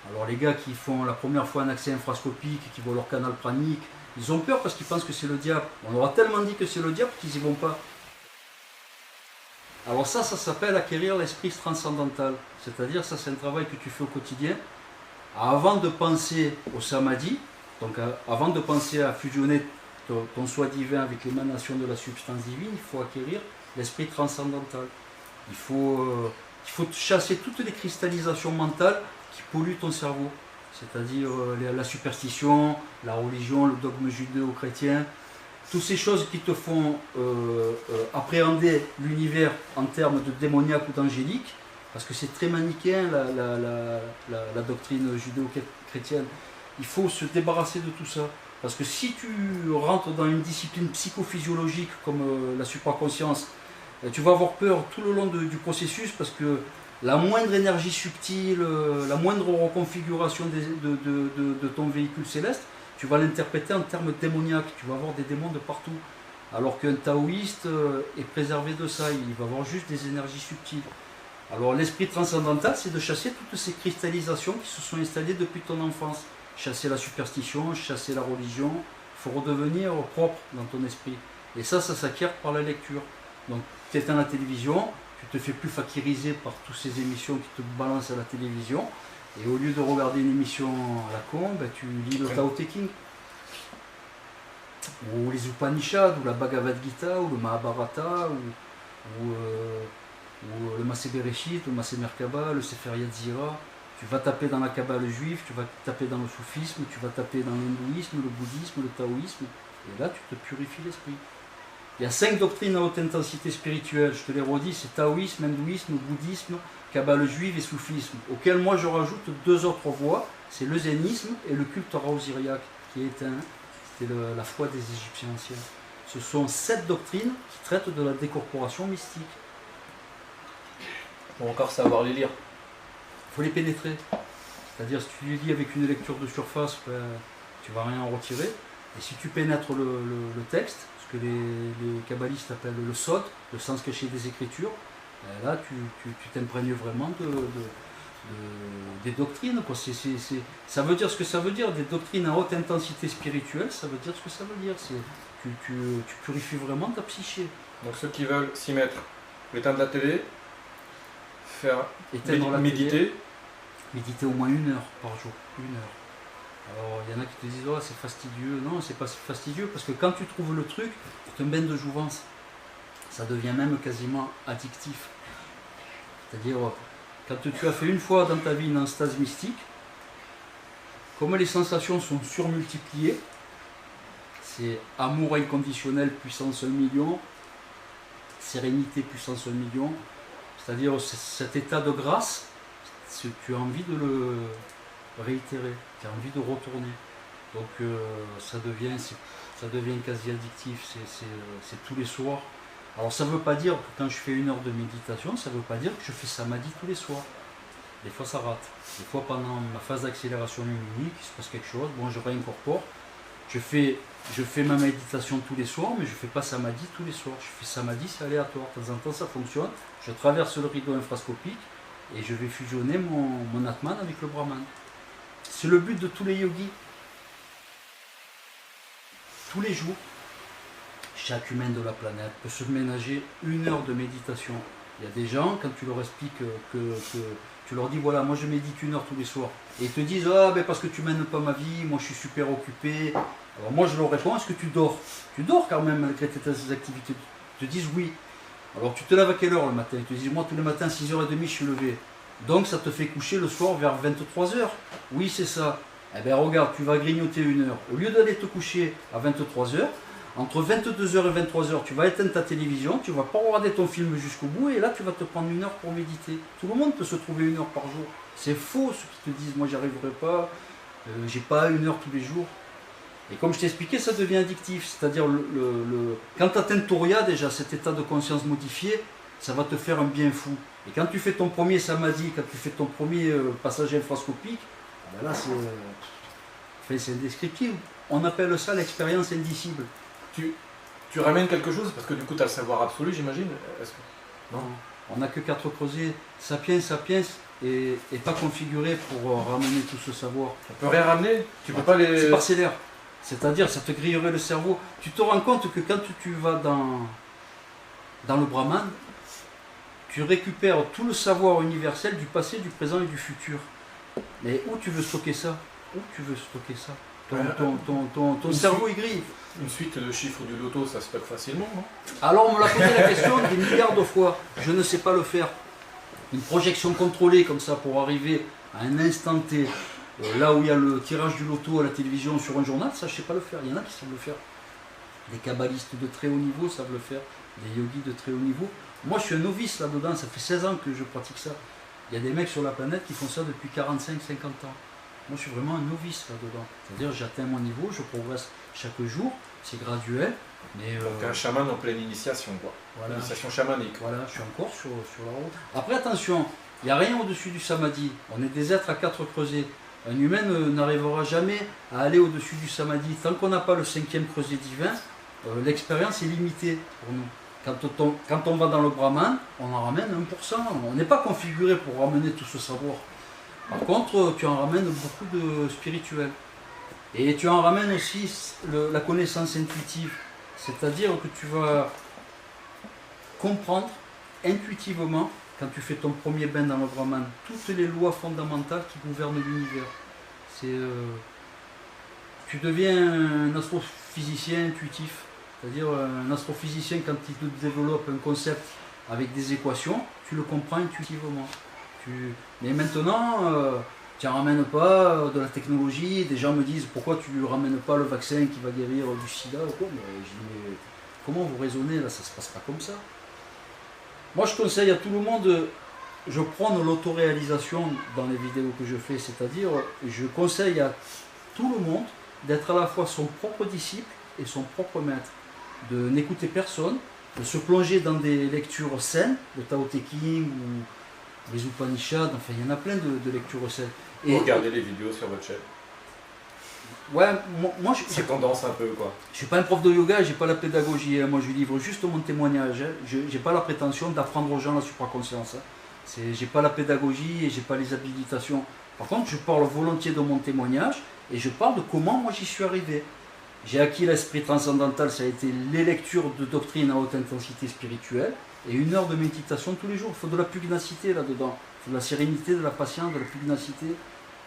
Alors les gars qui font la première fois un accès infrascopique, qui voient leur canal pranique, ils ont peur parce qu'ils pensent que c'est le diable. On leur a tellement dit que c'est le diable qu'ils n'y vont pas. Alors ça s'appelle acquérir l'esprit transcendantal. C'est-à-dire, ça c'est un travail que tu fais au quotidien. Avant de penser au samadhi, donc avant de penser à fusionner ton soi divin avec l'émanation de la substance divine, il faut acquérir l'esprit transcendantal. Il faut chasser toutes les cristallisations mentales qui polluent ton cerveau, c'est-à-dire la superstition, la religion, le dogme judéo-chrétien, toutes ces choses qui te font appréhender l'univers en termes de démoniaque ou d'angélique, parce que c'est très manichéen la doctrine judéo-chrétienne. Il faut se débarrasser de tout ça, parce que si tu rentres dans une discipline psychophysiologique comme la supraconscience, tu vas avoir peur tout le long du processus, parce que la moindre énergie subtile, la moindre reconfiguration de ton véhicule céleste, tu vas l'interpréter en termes démoniaques, tu vas avoir des démons de partout. Alors qu'un taoïste est préservé de ça, il va avoir juste des énergies subtiles. Alors l'esprit transcendantal, c'est de chasser toutes ces cristallisations qui se sont installées depuis ton enfance. Chasser la superstition, chasser la religion, il faut redevenir propre dans ton esprit. Et ça s'acquiert par la lecture. Donc tu éteins la télévision, tu te fais plus fakiriser par toutes ces émissions qui te balancent à la télévision, et au lieu de regarder une émission à la con, tu lis le Tao Te Ching, ou les Upanishads, ou la Bhagavad Gita, ou le Mahabharata, ou le Masé Bereshit, le Masé Merkaba, le Sefer Yetzirah. Tu vas taper dans la Kabbale juive, tu vas taper dans le soufisme, tu vas taper dans l'hindouisme, le bouddhisme, le taoïsme, et là tu te purifies l'esprit. Il y a 5 doctrines à haute intensité spirituelle, je te les redis, c'est taoïsme, hindouisme, bouddhisme, kabbale juive et soufisme, auquel moi je rajoute 2 autres voies, c'est le zénisme et le culte Ra-Osiriaque, qui est éteint, c'était la foi des Égyptiens anciens. Ce sont 7 doctrines qui traitent de la décorporation mystique. Faut encore savoir les lire. Il faut les pénétrer, c'est-à-dire si tu les lis avec une lecture de surface, tu ne vas rien en retirer, et si tu pénètres le texte, que les kabbalistes appellent le sod, le sens caché des Écritures, là tu t'imprègnes vraiment des doctrines, quoi. Ça veut dire ce que ça veut dire, des doctrines à haute intensité spirituelle, ça veut dire ce que ça veut dire. Tu purifies vraiment ta psyché. Donc ceux qui veulent s'y mettre, éteindre la télé, faire méditer. Méditer au moins 1 heure par jour, 1 heure. Alors il y en a qui te disent oh, c'est fastidieux. Non, c'est pas fastidieux, parce que quand tu trouves le truc, c'est un bain de jouvence. Ça devient même quasiment addictif. C'est-à-dire, quand tu as fait une fois dans ta vie une anstase mystique, comme les sensations sont surmultipliées, c'est amour inconditionnel puissance 1 million, sérénité puissance 1 million, c'est-à-dire cet état de grâce, tu as envie de le réitérer, tu as envie de retourner. Donc ça devient quasi addictif, c'est tous les soirs. Alors ça ne veut pas dire que quand je fais 1 heure de méditation, ça ne veut pas dire que je fais samadhi tous les soirs. Des fois ça rate. Des fois pendant ma phase d'accélération luminique, il se passe quelque chose, bon je réincorpore. Je fais ma méditation tous les soirs, mais je ne fais pas samadhi tous les soirs. Je fais samadhi, c'est aléatoire. De temps en temps ça fonctionne. Je traverse le rideau infrascopique et je vais fusionner mon Atman avec le Brahman. C'est le but de tous les yogis. Tous les jours, chaque humain de la planète peut se ménager 1 heure de méditation. Il y a des gens, quand tu leur expliques que tu leur dis, voilà, moi je médite 1 heure tous les soirs, et ils te disent, ah ben parce que tu mènes pas ma vie, moi je suis super occupé. Alors moi je leur réponds, est-ce que tu dors? Tu dors quand même malgré tes activités? Ils te disent oui. Alors tu te lèves à quelle heure le matin? Ils te disent, moi tous les matins 6h30 je suis levé. Donc ça te fait coucher le soir vers 23h. Oui, c'est ça. Eh bien regarde, tu vas grignoter 1 heure. Au lieu d'aller te coucher à 23h, entre 22h et 23h, tu vas éteindre ta télévision, tu vas pas regarder ton film jusqu'au bout, et là tu vas te prendre 1 heure pour méditer. Tout le monde peut se trouver 1 heure par jour. C'est faux ceux qui te disent, moi j'y arriverai pas, j'ai pas 1 heure tous les jours. Et comme je t'ai expliqué, ça devient addictif. C'est-à-dire, quand tu atteins Toria, déjà, cet état de conscience modifié, ça va te faire un bien fou. Et quand tu fais ton premier samadhi, quand tu fais ton premier passage infrascopique, ben là, c'est indescriptible. On appelle ça l'expérience indicible. Tu ramènes quelque chose, parce que du coup, tu as le savoir absolu, j'imagine. Non. On n'a que 4 creusets. Sapiens est pas configuré pour ramener tout ce savoir. On peut rien ramener. Tu peux pas les... C'est parcellaire. C'est-à-dire, ça te grillerait le cerveau. Tu te rends compte que quand tu vas dans le Brahman, tu récupères tout le savoir universel du passé, du présent et du futur. Mais où tu veux stocker ça? Où tu veux stocker ça? Ton cerveau y grille. Une suite de chiffres du loto, ça se stocke facilement, non? Alors on me l'a posé la question des milliards de fois. Je ne sais pas le faire. Une projection contrôlée comme ça pour arriver à un instant T, là où il y a le tirage du loto à la télévision sur un journal, ça je ne sais pas le faire. Il y en a qui savent le faire. Les kabbalistes de très haut niveau savent le faire. Les yogis de très haut niveau. Moi je suis un novice là-dedans, ça fait 16 ans que je pratique ça. Il y a des mecs sur la planète qui font ça depuis 45-50 ans. Moi je suis vraiment un novice là-dedans. C'est-à-dire j'atteins mon niveau, je progresse chaque jour, c'est graduel. Mais donc un chaman en pleine initiation, quoi. Voilà. Initiation chamanique. Voilà, je suis encore sur la route. Après attention, il n'y a rien au-dessus du samadhi. On est des êtres à 4 creusets. Un humain n'arrivera jamais à aller au-dessus du samadhi. Tant qu'on n'a pas le 5e creuset divin, l'expérience est limitée pour nous. Quand on va dans le Brahman, on en ramène 1%. On n'est pas configuré pour ramener tout ce savoir. Par contre, tu en ramènes beaucoup de spirituel. Et tu en ramènes aussi la connaissance intuitive. C'est-à-dire que tu vas comprendre intuitivement, quand tu fais ton premier bain dans le Brahman, toutes les lois fondamentales qui gouvernent l'univers. Tu deviens un astrophysicien intuitif. C'est-à-dire un astrophysicien, quand il te développe un concept avec des équations, tu le comprends intuitivement. Mais maintenant, tu n'en ramènes pas de la technologie. Des gens me disent, pourquoi tu ne ramènes pas le vaccin qui va guérir du sida ou quoi? Mais je dis, mais comment vous raisonnez là? Ça ne se passe pas comme ça. Moi, je conseille à tout le monde, je prône l'autoréalisation dans les vidéos que je fais. C'est-à-dire, je conseille à tout le monde d'être à la fois son propre disciple et son propre maître. De n'écouter personne, de se plonger dans des lectures saines, de Tao Te Ching ou les Upanishads, enfin il y en a plein de lectures saines. Et regardez les vidéos sur votre chaîne. Ouais, moi j'ai tendance un peu quoi. Je suis pas un prof de yoga, j'ai pas la pédagogie, hein. Moi je livre juste mon témoignage, hein. J'ai pas la prétention d'apprendre aux gens la supraconscience. Hein. J'ai pas la pédagogie et j'ai pas les habilitations. Par contre, je parle volontiers de mon témoignage et je parle de comment moi j'y suis arrivé. J'ai acquis l'esprit transcendantal, ça a été les lectures de doctrine à haute intensité spirituelle et 1 heure de méditation tous les jours. Il faut de la pugnacité là-dedans, il faut de la sérénité, de la patience, de la pugnacité.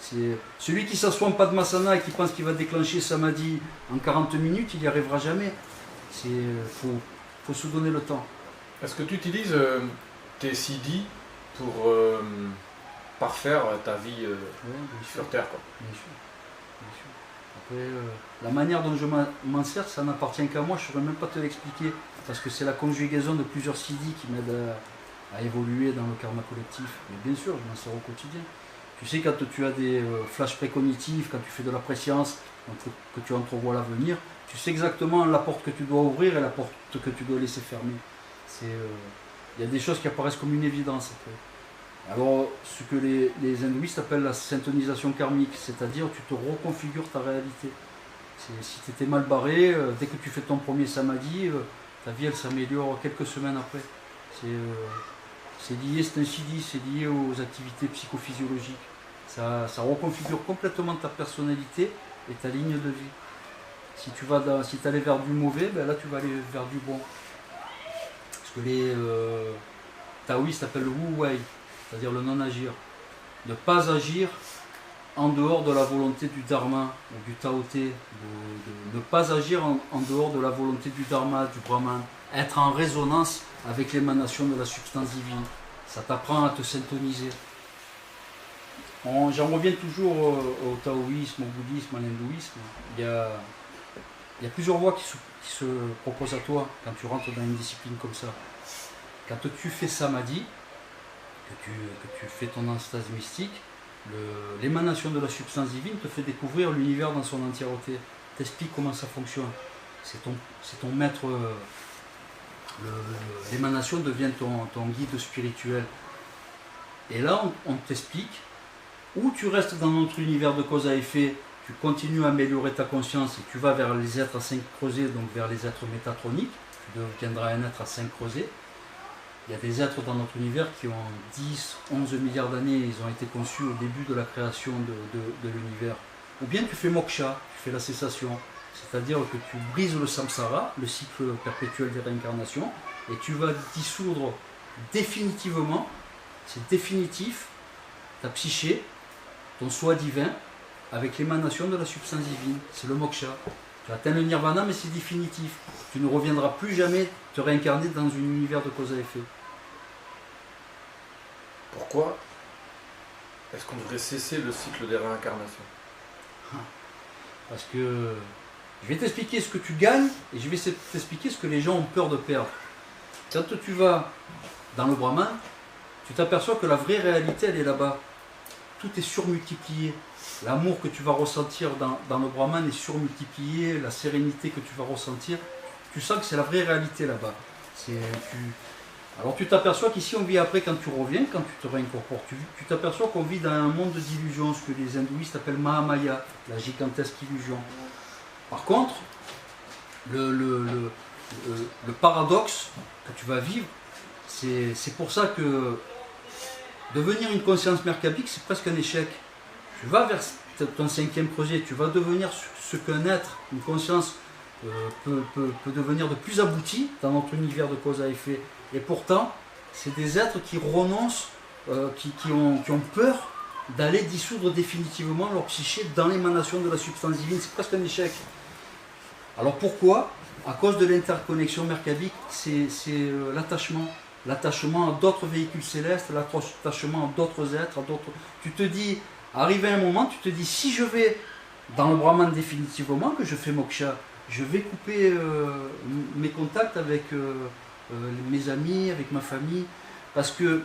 C'est celui qui s'assoit en Padmasana et qui pense qu'il va déclencher Samadhi en 40 minutes, il n'y arrivera jamais. Faut se donner le temps. Est-ce que tu utilises tes CD pour parfaire ta vie sur Terre quoi? Bien sûr. Après, la manière dont je m'en sers, ça n'appartient qu'à moi, je ne saurais même pas te l'expliquer, parce que c'est la conjugaison de plusieurs CD qui m'aident à évoluer dans le karma collectif. Mais bien sûr, je m'en sers au quotidien. Tu sais, quand tu as des flashs précognitifs, quand tu fais de la préscience, que tu entrevois l'avenir, tu sais exactement la porte que tu dois ouvrir et la porte que tu dois laisser fermer. Il y a des choses qui apparaissent comme une évidence. Après. Alors, ce que les hindouistes appellent la syntonisation karmique, c'est-à-dire tu te reconfigures ta réalité. Si tu étais mal barré, dès que tu fais ton premier samadhi, ta vie elle s'améliore quelques semaines après. C'est lié, c'est un CD, c'est lié aux activités psychophysiologiques. Ça reconfigure complètement ta personnalité et ta ligne de vie. Si tu allais vers du mauvais, ben là tu vas aller vers du bon. Ce que les taoïstes appellent le wu wei, c'est-à-dire le non-agir. Ne pas agir en dehors de la volonté du dharma ou du taoté, de ne pas agir en dehors de la volonté du dharma, du brahman, être en résonance avec l'émanation de la substance divine. Ça t'apprend à te syntoniser. J'en reviens toujours au taoïsme, au bouddhisme, à l'hindouisme. Il y a plusieurs voies qui se proposent à toi quand tu rentres dans une discipline comme ça. Quand tu fais samadhi, que tu fais ton extase mystique, l'émanation de la substance divine te fait découvrir l'univers dans son entièreté, t'explique comment ça fonctionne. C'est ton maître, l'émanation devient ton guide spirituel. Et là, on t'explique, ou tu restes dans notre univers de cause à effet, tu continues à améliorer ta conscience et tu vas vers les êtres à 5 creusets, donc vers les êtres métatroniques, tu deviendras un être à 5 creusets. Il y a des êtres dans notre univers qui ont 10, 11 milliards d'années, ils ont été conçus au début de la création de l'univers. Ou bien tu fais moksha, tu fais la cessation, c'est-à-dire que tu brises le samsara, le cycle perpétuel des réincarnations, et tu vas dissoudre définitivement, c'est définitif, ta psyché, ton soi divin, avec l'émanation de la substance divine, c'est le moksha. Tu atteins le nirvana, mais c'est définitif. Tu ne reviendras plus jamais te réincarner dans un univers de cause à effet. Pourquoi est-ce qu'on devrait cesser le cycle des réincarnations? Parce que je vais t'expliquer ce que tu gagnes et je vais t'expliquer ce que les gens ont peur de perdre. Quand tu vas dans le Brahman, tu t'aperçois que la vraie réalité, elle est là-bas. Tout est surmultiplié. L'amour que tu vas ressentir dans le Brahman est surmultiplié, la sérénité que tu vas ressentir, tu sens que c'est la vraie réalité là-bas. Alors tu t'aperçois qu'ici on vit après quand tu reviens, quand tu te réincorpores, tu t'aperçois qu'on vit dans un monde d'illusions, ce que les hindouistes appellent Mahamaya, la gigantesque illusion. Par contre, le paradoxe que tu vas vivre, c'est pour ça que devenir une conscience merkabique, c'est presque un échec. Tu vas vers ton 5e projet, tu vas devenir ce qu'un être, une conscience peut devenir de plus abouti dans notre univers de cause à effet. Et pourtant, c'est des êtres qui renoncent, qui ont peur d'aller dissoudre définitivement leur psyché dans l'émanation de la substance divine. C'est presque un échec. Alors pourquoi? À cause de l'interconnexion merkabique, c'est l'attachement. L'attachement à d'autres véhicules célestes, l'attachement à d'autres êtres, Tu te dis, arrivé à un moment, tu te dis, si je vais dans le Brahman définitivement, que je fais moksha, je vais couper mes contacts avec mes amis, avec ma famille, parce que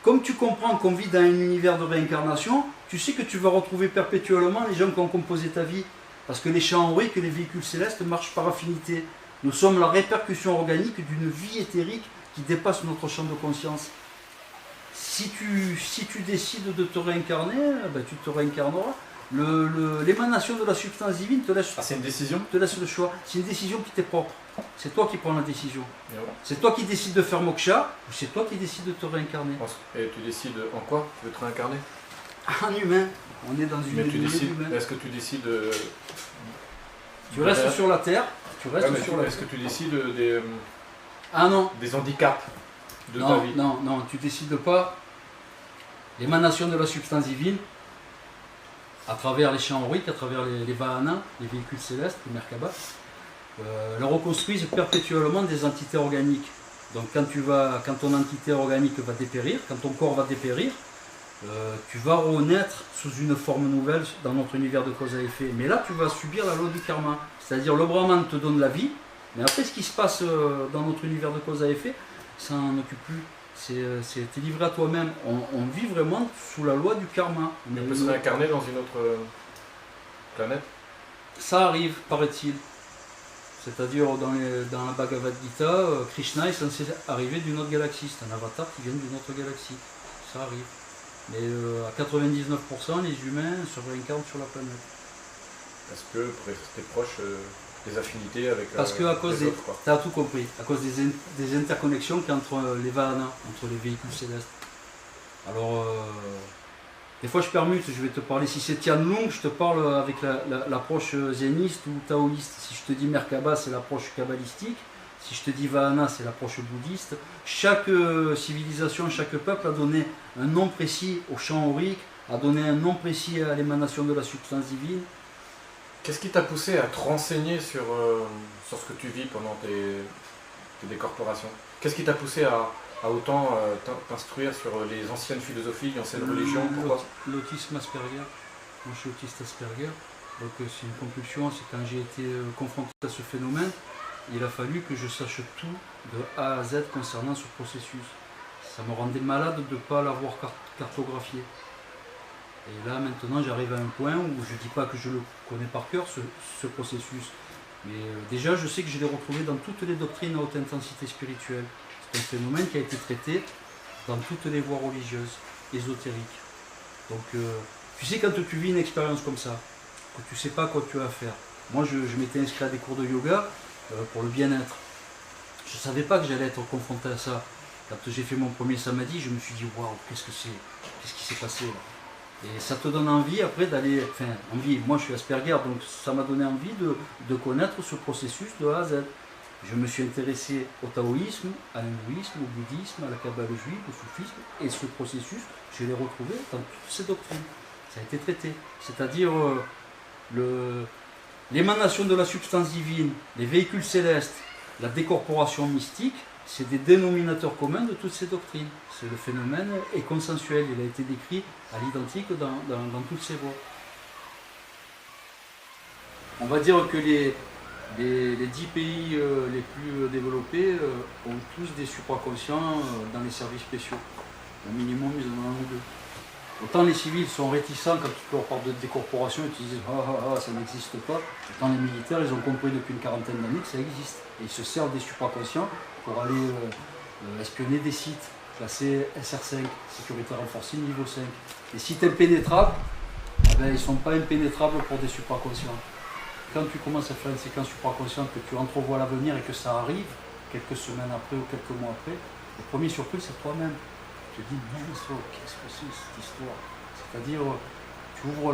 comme tu comprends qu'on vit dans un univers de réincarnation, tu sais que tu vas retrouver perpétuellement les gens qui ont composé ta vie, parce que les champs auriques, les véhicules célestes marchent par affinité. Nous sommes la répercussion organique d'une vie éthérique qui dépasse notre champ de conscience. Si tu décides de te réincarner, ben tu te réincarneras. L'émanation de la substance divine te laisse, c'est une décision? Te laisse le choix. C'est une décision qui t'est propre. C'est toi qui prends la décision. Voilà. C'est toi qui décides de faire moksha ou c'est toi qui décides de te réincarner. Et tu décides en quoi tu veux te réincarner? En humain. On est dans une unité humaine. Est-ce que tu décides Tu restes sur la terre. Est-ce que tu décides des handicaps de ta vie? Non, tu décides pas. L'émanation de la substance divine, à travers les champs auriques, à travers les vahanas, les véhicules célestes, les merkabas, leur reconstruisent perpétuellement des entités organiques. Donc quand ton entité organique va dépérir, quand ton corps va dépérir, tu vas renaître sous une forme nouvelle dans notre univers de cause à effet. Mais là, tu vas subir la loi du karma. C'est-à-dire le Brahman te donne la vie, mais après ce qui se passe dans notre univers de cause à effet, ça n'en occupe plus. T'es livré à toi-même. On vit vraiment sous la loi du karma. Mais on peut se réincarner dans une autre planète? Ça arrive, paraît-il. C'est-à-dire dans la Bhagavad Gita, Krishna est censé arriver d'une autre galaxie. C'est un avatar qui vient d'une autre galaxie. Ça arrive. Mais à 99%, les humains se réincarnent sur la planète. Parce que pour rester proche des affinités avec Parce que à cause les autres, tu as tout compris, à cause des interconnexions qu'entre les vahanas, entre les véhicules célestes. Alors, Des fois je permute, je vais te parler, si c'est Tianlong, je te parle avec l'approche zéniste ou taoïste. Si je te dis Merkaba, c'est l'approche kabbalistique. Si je te dis Vahana, c'est l'approche bouddhiste. Chaque civilisation, chaque peuple a donné un nom précis au chant aurique, a donné un nom précis à l'émanation de la substance divine. Qu'est-ce qui t'a poussé à te renseigner sur ce que tu vis pendant tes décorporations? Qu'est-ce qui t'a poussé à autant t'instruire sur les anciennes philosophies, anciennes religions? Pourquoi? L'autisme Asperger. Moi je suis autiste Asperger. Donc c'est une compulsion, c'est quand j'ai été confronté à ce phénomène, il a fallu que je sache tout de A à Z concernant ce processus. Ça me rendait malade de ne pas l'avoir cartographié. Et là maintenant j'arrive à un point où je ne dis pas que je le connais par cœur, ce processus. Mais déjà je sais que je l'ai retrouvé dans toutes les doctrines à haute intensité spirituelle. C'est un phénomène qui a été traité dans toutes les voies religieuses, ésotériques. Donc tu sais quand tu vis une expérience comme ça, que tu ne sais pas quoi tu as à faire. Moi je m'étais inscrit à des cours de yoga pour le bien-être. Je ne savais pas que j'allais être confronté à ça. Quand j'ai fait mon premier samadhi, je me suis dit waouh, qu'est-ce qui s'est passé là? Et ça te donne envie après d'aller, enfin envie, moi je suis Asperger, donc ça m'a donné envie de connaître ce processus de A à Z. Je me suis intéressé au taoïsme, à l'hindouisme, au bouddhisme, à la kabbale juive, au soufisme, et ce processus, je l'ai retrouvé dans toutes ces doctrines. Ça a été traité, c'est-à-dire l'émanation de la substance divine, les véhicules célestes, la décorporation mystique, c'est des dénominateurs communs de toutes ces doctrines. C'est le phénomène est consensuel, il a été décrit à l'identique dans toutes ces voies. On va dire que les 10 pays les plus développés ont tous des supraconscients dans les services spéciaux. Au minimum, ils en ont un ou deux. Autant les civils sont réticents quand tu leur parles de décorporation et tu dis ça n'existe pas. Autant les militaires, ils ont compris depuis une quarantaine d'années que ça existe. Et ils se servent des supraconscients pour aller espionner des sites classés SR5, sécurité renforcée niveau 5. Les sites impénétrables, ils ne sont pas impénétrables pour des supraconscients. Quand tu commences à faire une séquence supraconsciente, que tu entrevois l'avenir et que ça arrive, quelques semaines après ou quelques mois après, le premier surpris c'est toi-même. Tu te dis, qu'est-ce que c'est cette histoire? C'est-à-dire, tu ouvres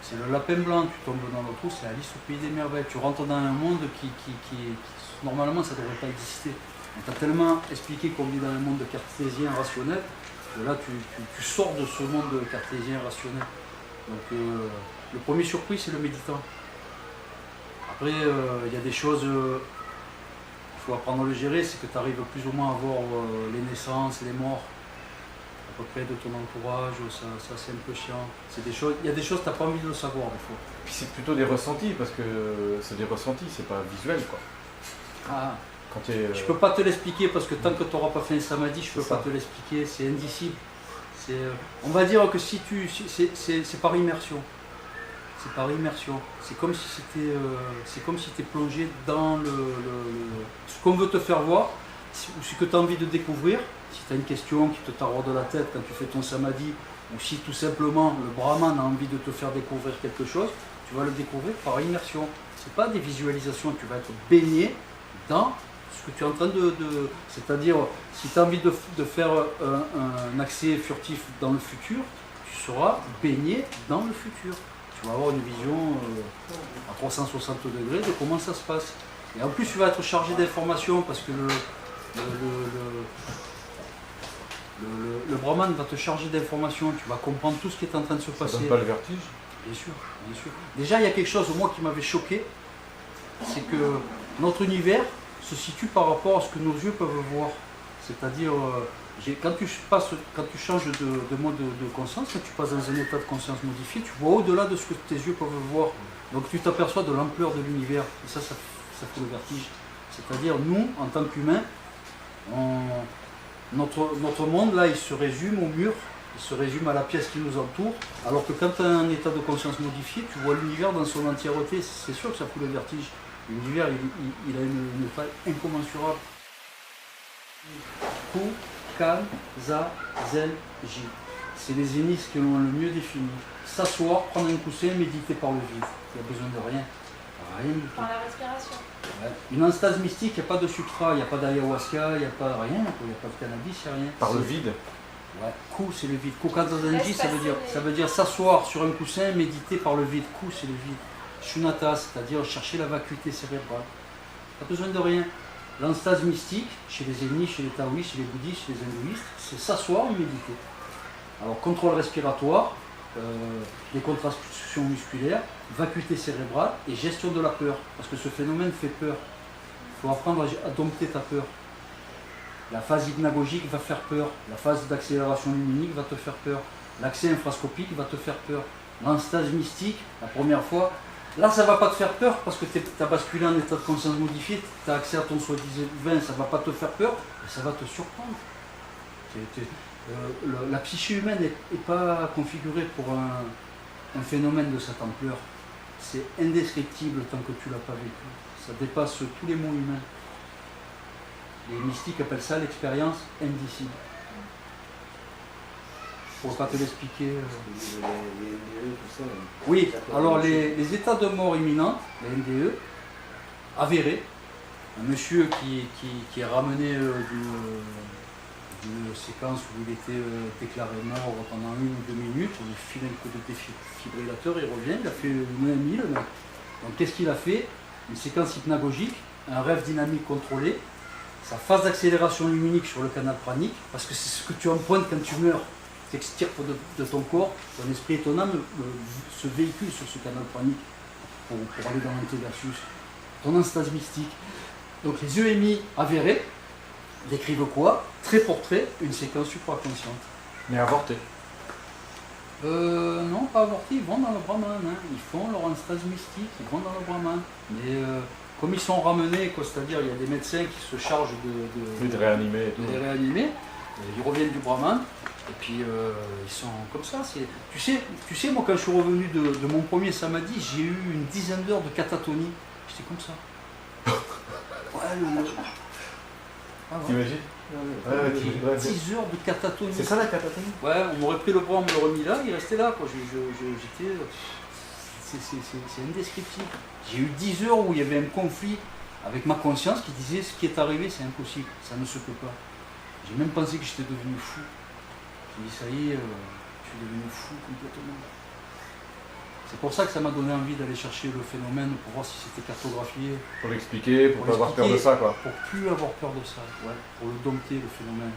c'est le lapin blanc, tu tombes dans le trou, c'est Alice au pays des merveilles. Tu rentres dans un monde qui normalement ça ne devrait pas exister. On t'a tellement expliqué qu'on vit dans un monde cartésien rationnel, que là tu sors de ce monde cartésien rationnel. Donc le premier surpris c'est le méditant. Après il y a des choses, il faut apprendre à le gérer, c'est que tu arrives plus ou moins à voir les naissances et les morts à peu près de ton entourage, ça c'est un peu chiant. Il y a des choses que tu n'as pas envie de le savoir des fois. Puis c'est plutôt des ressentis, parce que c'est des ressentis, c'est pas visuel quoi. Ah. Quand je peux pas te l'expliquer parce que tant que tu n'auras pas fait un samadhi, je peux pas te l'expliquer, c'est indicible. On va dire que si c'est par immersion. C'est par immersion. C'est comme si tu es plongé dans ce qu'on veut te faire voir, ou ce que tu as envie de découvrir. Si tu as une question qui te taraude la tête quand tu fais ton samadhi, ou si tout simplement le brahman a envie de te faire découvrir quelque chose, tu vas le découvrir par immersion. Ce n'est pas des visualisations, tu vas être baigné dans ce que tu es en train c'est-à-dire, si tu as envie de faire un accès furtif dans le futur, tu seras baigné dans le futur. Tu vas avoir une vision à 360 degrés de comment ça se passe. Et en plus, tu vas être chargé d'informations parce que le brahman va te charger d'informations, tu vas comprendre tout ce qui est en train de se passer. Ça donne pas le vertige? Bien sûr, bien sûr. Déjà, il y a quelque chose, moi, qui m'avait choqué, c'est que notre univers se situe par rapport à ce que nos yeux peuvent voir. C'est-à-dire, quand tu changes de mode de conscience, quand tu passes dans un état de conscience modifié, tu vois au-delà de ce que tes yeux peuvent voir. Donc tu t'aperçois de l'ampleur de l'univers. Et ça fait le vertige. C'est-à-dire, nous, en tant qu'humains, notre monde, là, il se résume au mur, il se résume à la pièce qui nous entoure, alors que quand tu as un état de conscience modifié, tu vois l'univers dans son entièreté. C'est sûr que ça fout le vertige. L'univers, il a une taille incommensurable. Ku, Kan, Za, Zen, Ji. C'est les zéniths qui l'ont le mieux défini. S'asseoir, prendre un coussin, méditer par le vide. Il n'y a besoin de rien. Rien du tout. Par la respiration. Ouais. Une enstase mystique, il n'y a pas de substrat, il n'y a pas d'ayahuasca, il n'y a pas rien, il n'y a pas de cannabis, il n'y a rien. Par le vide? Ouais, Ku c'est le vide. Kokanzazenji, ça veut dire s'asseoir sur un coussin, méditer par le vide. Ku c'est le vide. Shunata, c'est-à-dire chercher la vacuité cérébrale. Pas besoin de rien. L'anstase mystique, chez les ennemis, chez les taoïstes, chez les bouddhistes, chez les hindouistes, c'est s'asseoir et méditer. Alors contrôle respiratoire, décontraction musculaire, vacuité cérébrale et gestion de la peur. Parce que ce phénomène fait peur. Il faut apprendre à dompter ta peur. La phase hypnagogique va faire peur. La phase d'accélération luminique va te faire peur. L'accès infrascopique va te faire peur. L'anstase mystique, la première fois, là ça ne va pas te faire peur parce que tu as basculé en état de conscience modifié, tu as accès à ton soi-disant, ça ne va pas te faire peur, mais ça va te surprendre. La psyché humaine n'est pas configurée pour un phénomène de cette ampleur. C'est indescriptible tant que tu ne l'as pas vécu. Ça dépasse tous les mots humains. Les mystiques appellent ça l'expérience indicible. Je ne pourrais pas te l'expliquer. Les NDE, tout ça. Oui, alors les états de mort imminente, les NDE, avérés, un monsieur qui est ramené d'une séquence où il était déclaré mort pendant 1 ou 2 minutes, on lui file un coup de défibrillateur, il revient, il a fait une 1000. Donc qu'est-ce qu'il a fait? Une séquence hypnagogique, un rêve dynamique contrôlé, sa phase d'accélération luminique sur le canal pranique, parce que c'est ce que tu empruntes quand tu meurs. Tu extirpes de ton corps, ton esprit et ton âme se véhiculent sur ce canal pranique pour aller dans l'antéversus, ton anstase mystique. Donc les EMI avérés décrivent quoi? Trait pour trait, une séquence supraconsciente. Mais avorté. Non, pas avortés, ils vont dans le Brahman, hein. Ils font leur anstase mystique, ils vont dans le Brahman. Mais comme ils sont ramenés, c'est-à-dire il y a des médecins qui se chargent de réanimer et tout. De les réanimer, ils reviennent du Brahman. Et puis ils sont comme ça. Tu sais, moi quand je suis revenu de mon premier samadhi, j'ai eu une dizaine d'heures de catatonie. J'étais comme ça. Ouais, ah, ouais. T'imagines? Ouais, 10 heures de catatonie. C'est ça la catatonie? Ouais, on m'aurait pris le bras, on me l'aurait mis là, il restait là. Quoi. J'étais. C'est indescriptible. J'ai eu 10 heures où il y avait un conflit avec ma conscience qui disait ce qui est arrivé, c'est impossible, ça ne se peut pas. J'ai même pensé que j'étais devenu fou. J'ai dit, ça y est, je suis devenu fou complètement. C'est pour ça que ça m'a donné envie d'aller chercher le phénomène pour voir si c'était cartographié. Pour l'expliquer, pour pas avoir peur de ça, quoi. Pour plus avoir peur de ça, ouais, pour le dompter, le phénomène.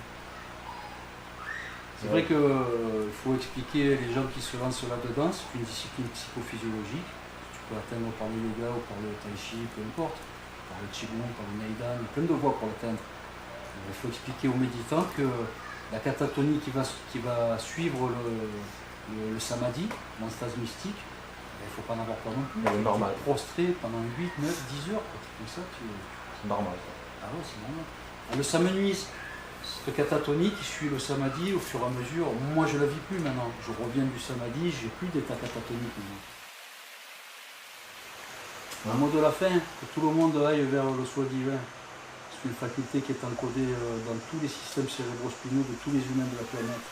C'est vrai qu'il faut expliquer les gens qui se lancent là-dedans, c'est une discipline psychophysiologique. Tu peux l'atteindre par le yoga ou par le tai chi, peu importe. Par le qigong, par le neidan, il y a plein de voies pour l'atteindre. Il faut expliquer aux méditants que la catatonie qui va suivre le samadhi, l'anstase mystique, il ne faut pas en avoir peur non plus. C'est normal. Prostré pendant 8, 9, 10 heures. Comme ça, c'est normal. Ah ouais, c'est normal. Le samnuis, cette catatonie qui suit le samadhi au fur et à mesure, moi je ne la vis plus maintenant. Je reviens du samadhi, j'ai plus d'état catatonique. Le mot de la fin, que tout le monde aille vers le soi divin. C'est une faculté qui est encodée dans tous les systèmes cérébrospinaux de tous les humains de la planète.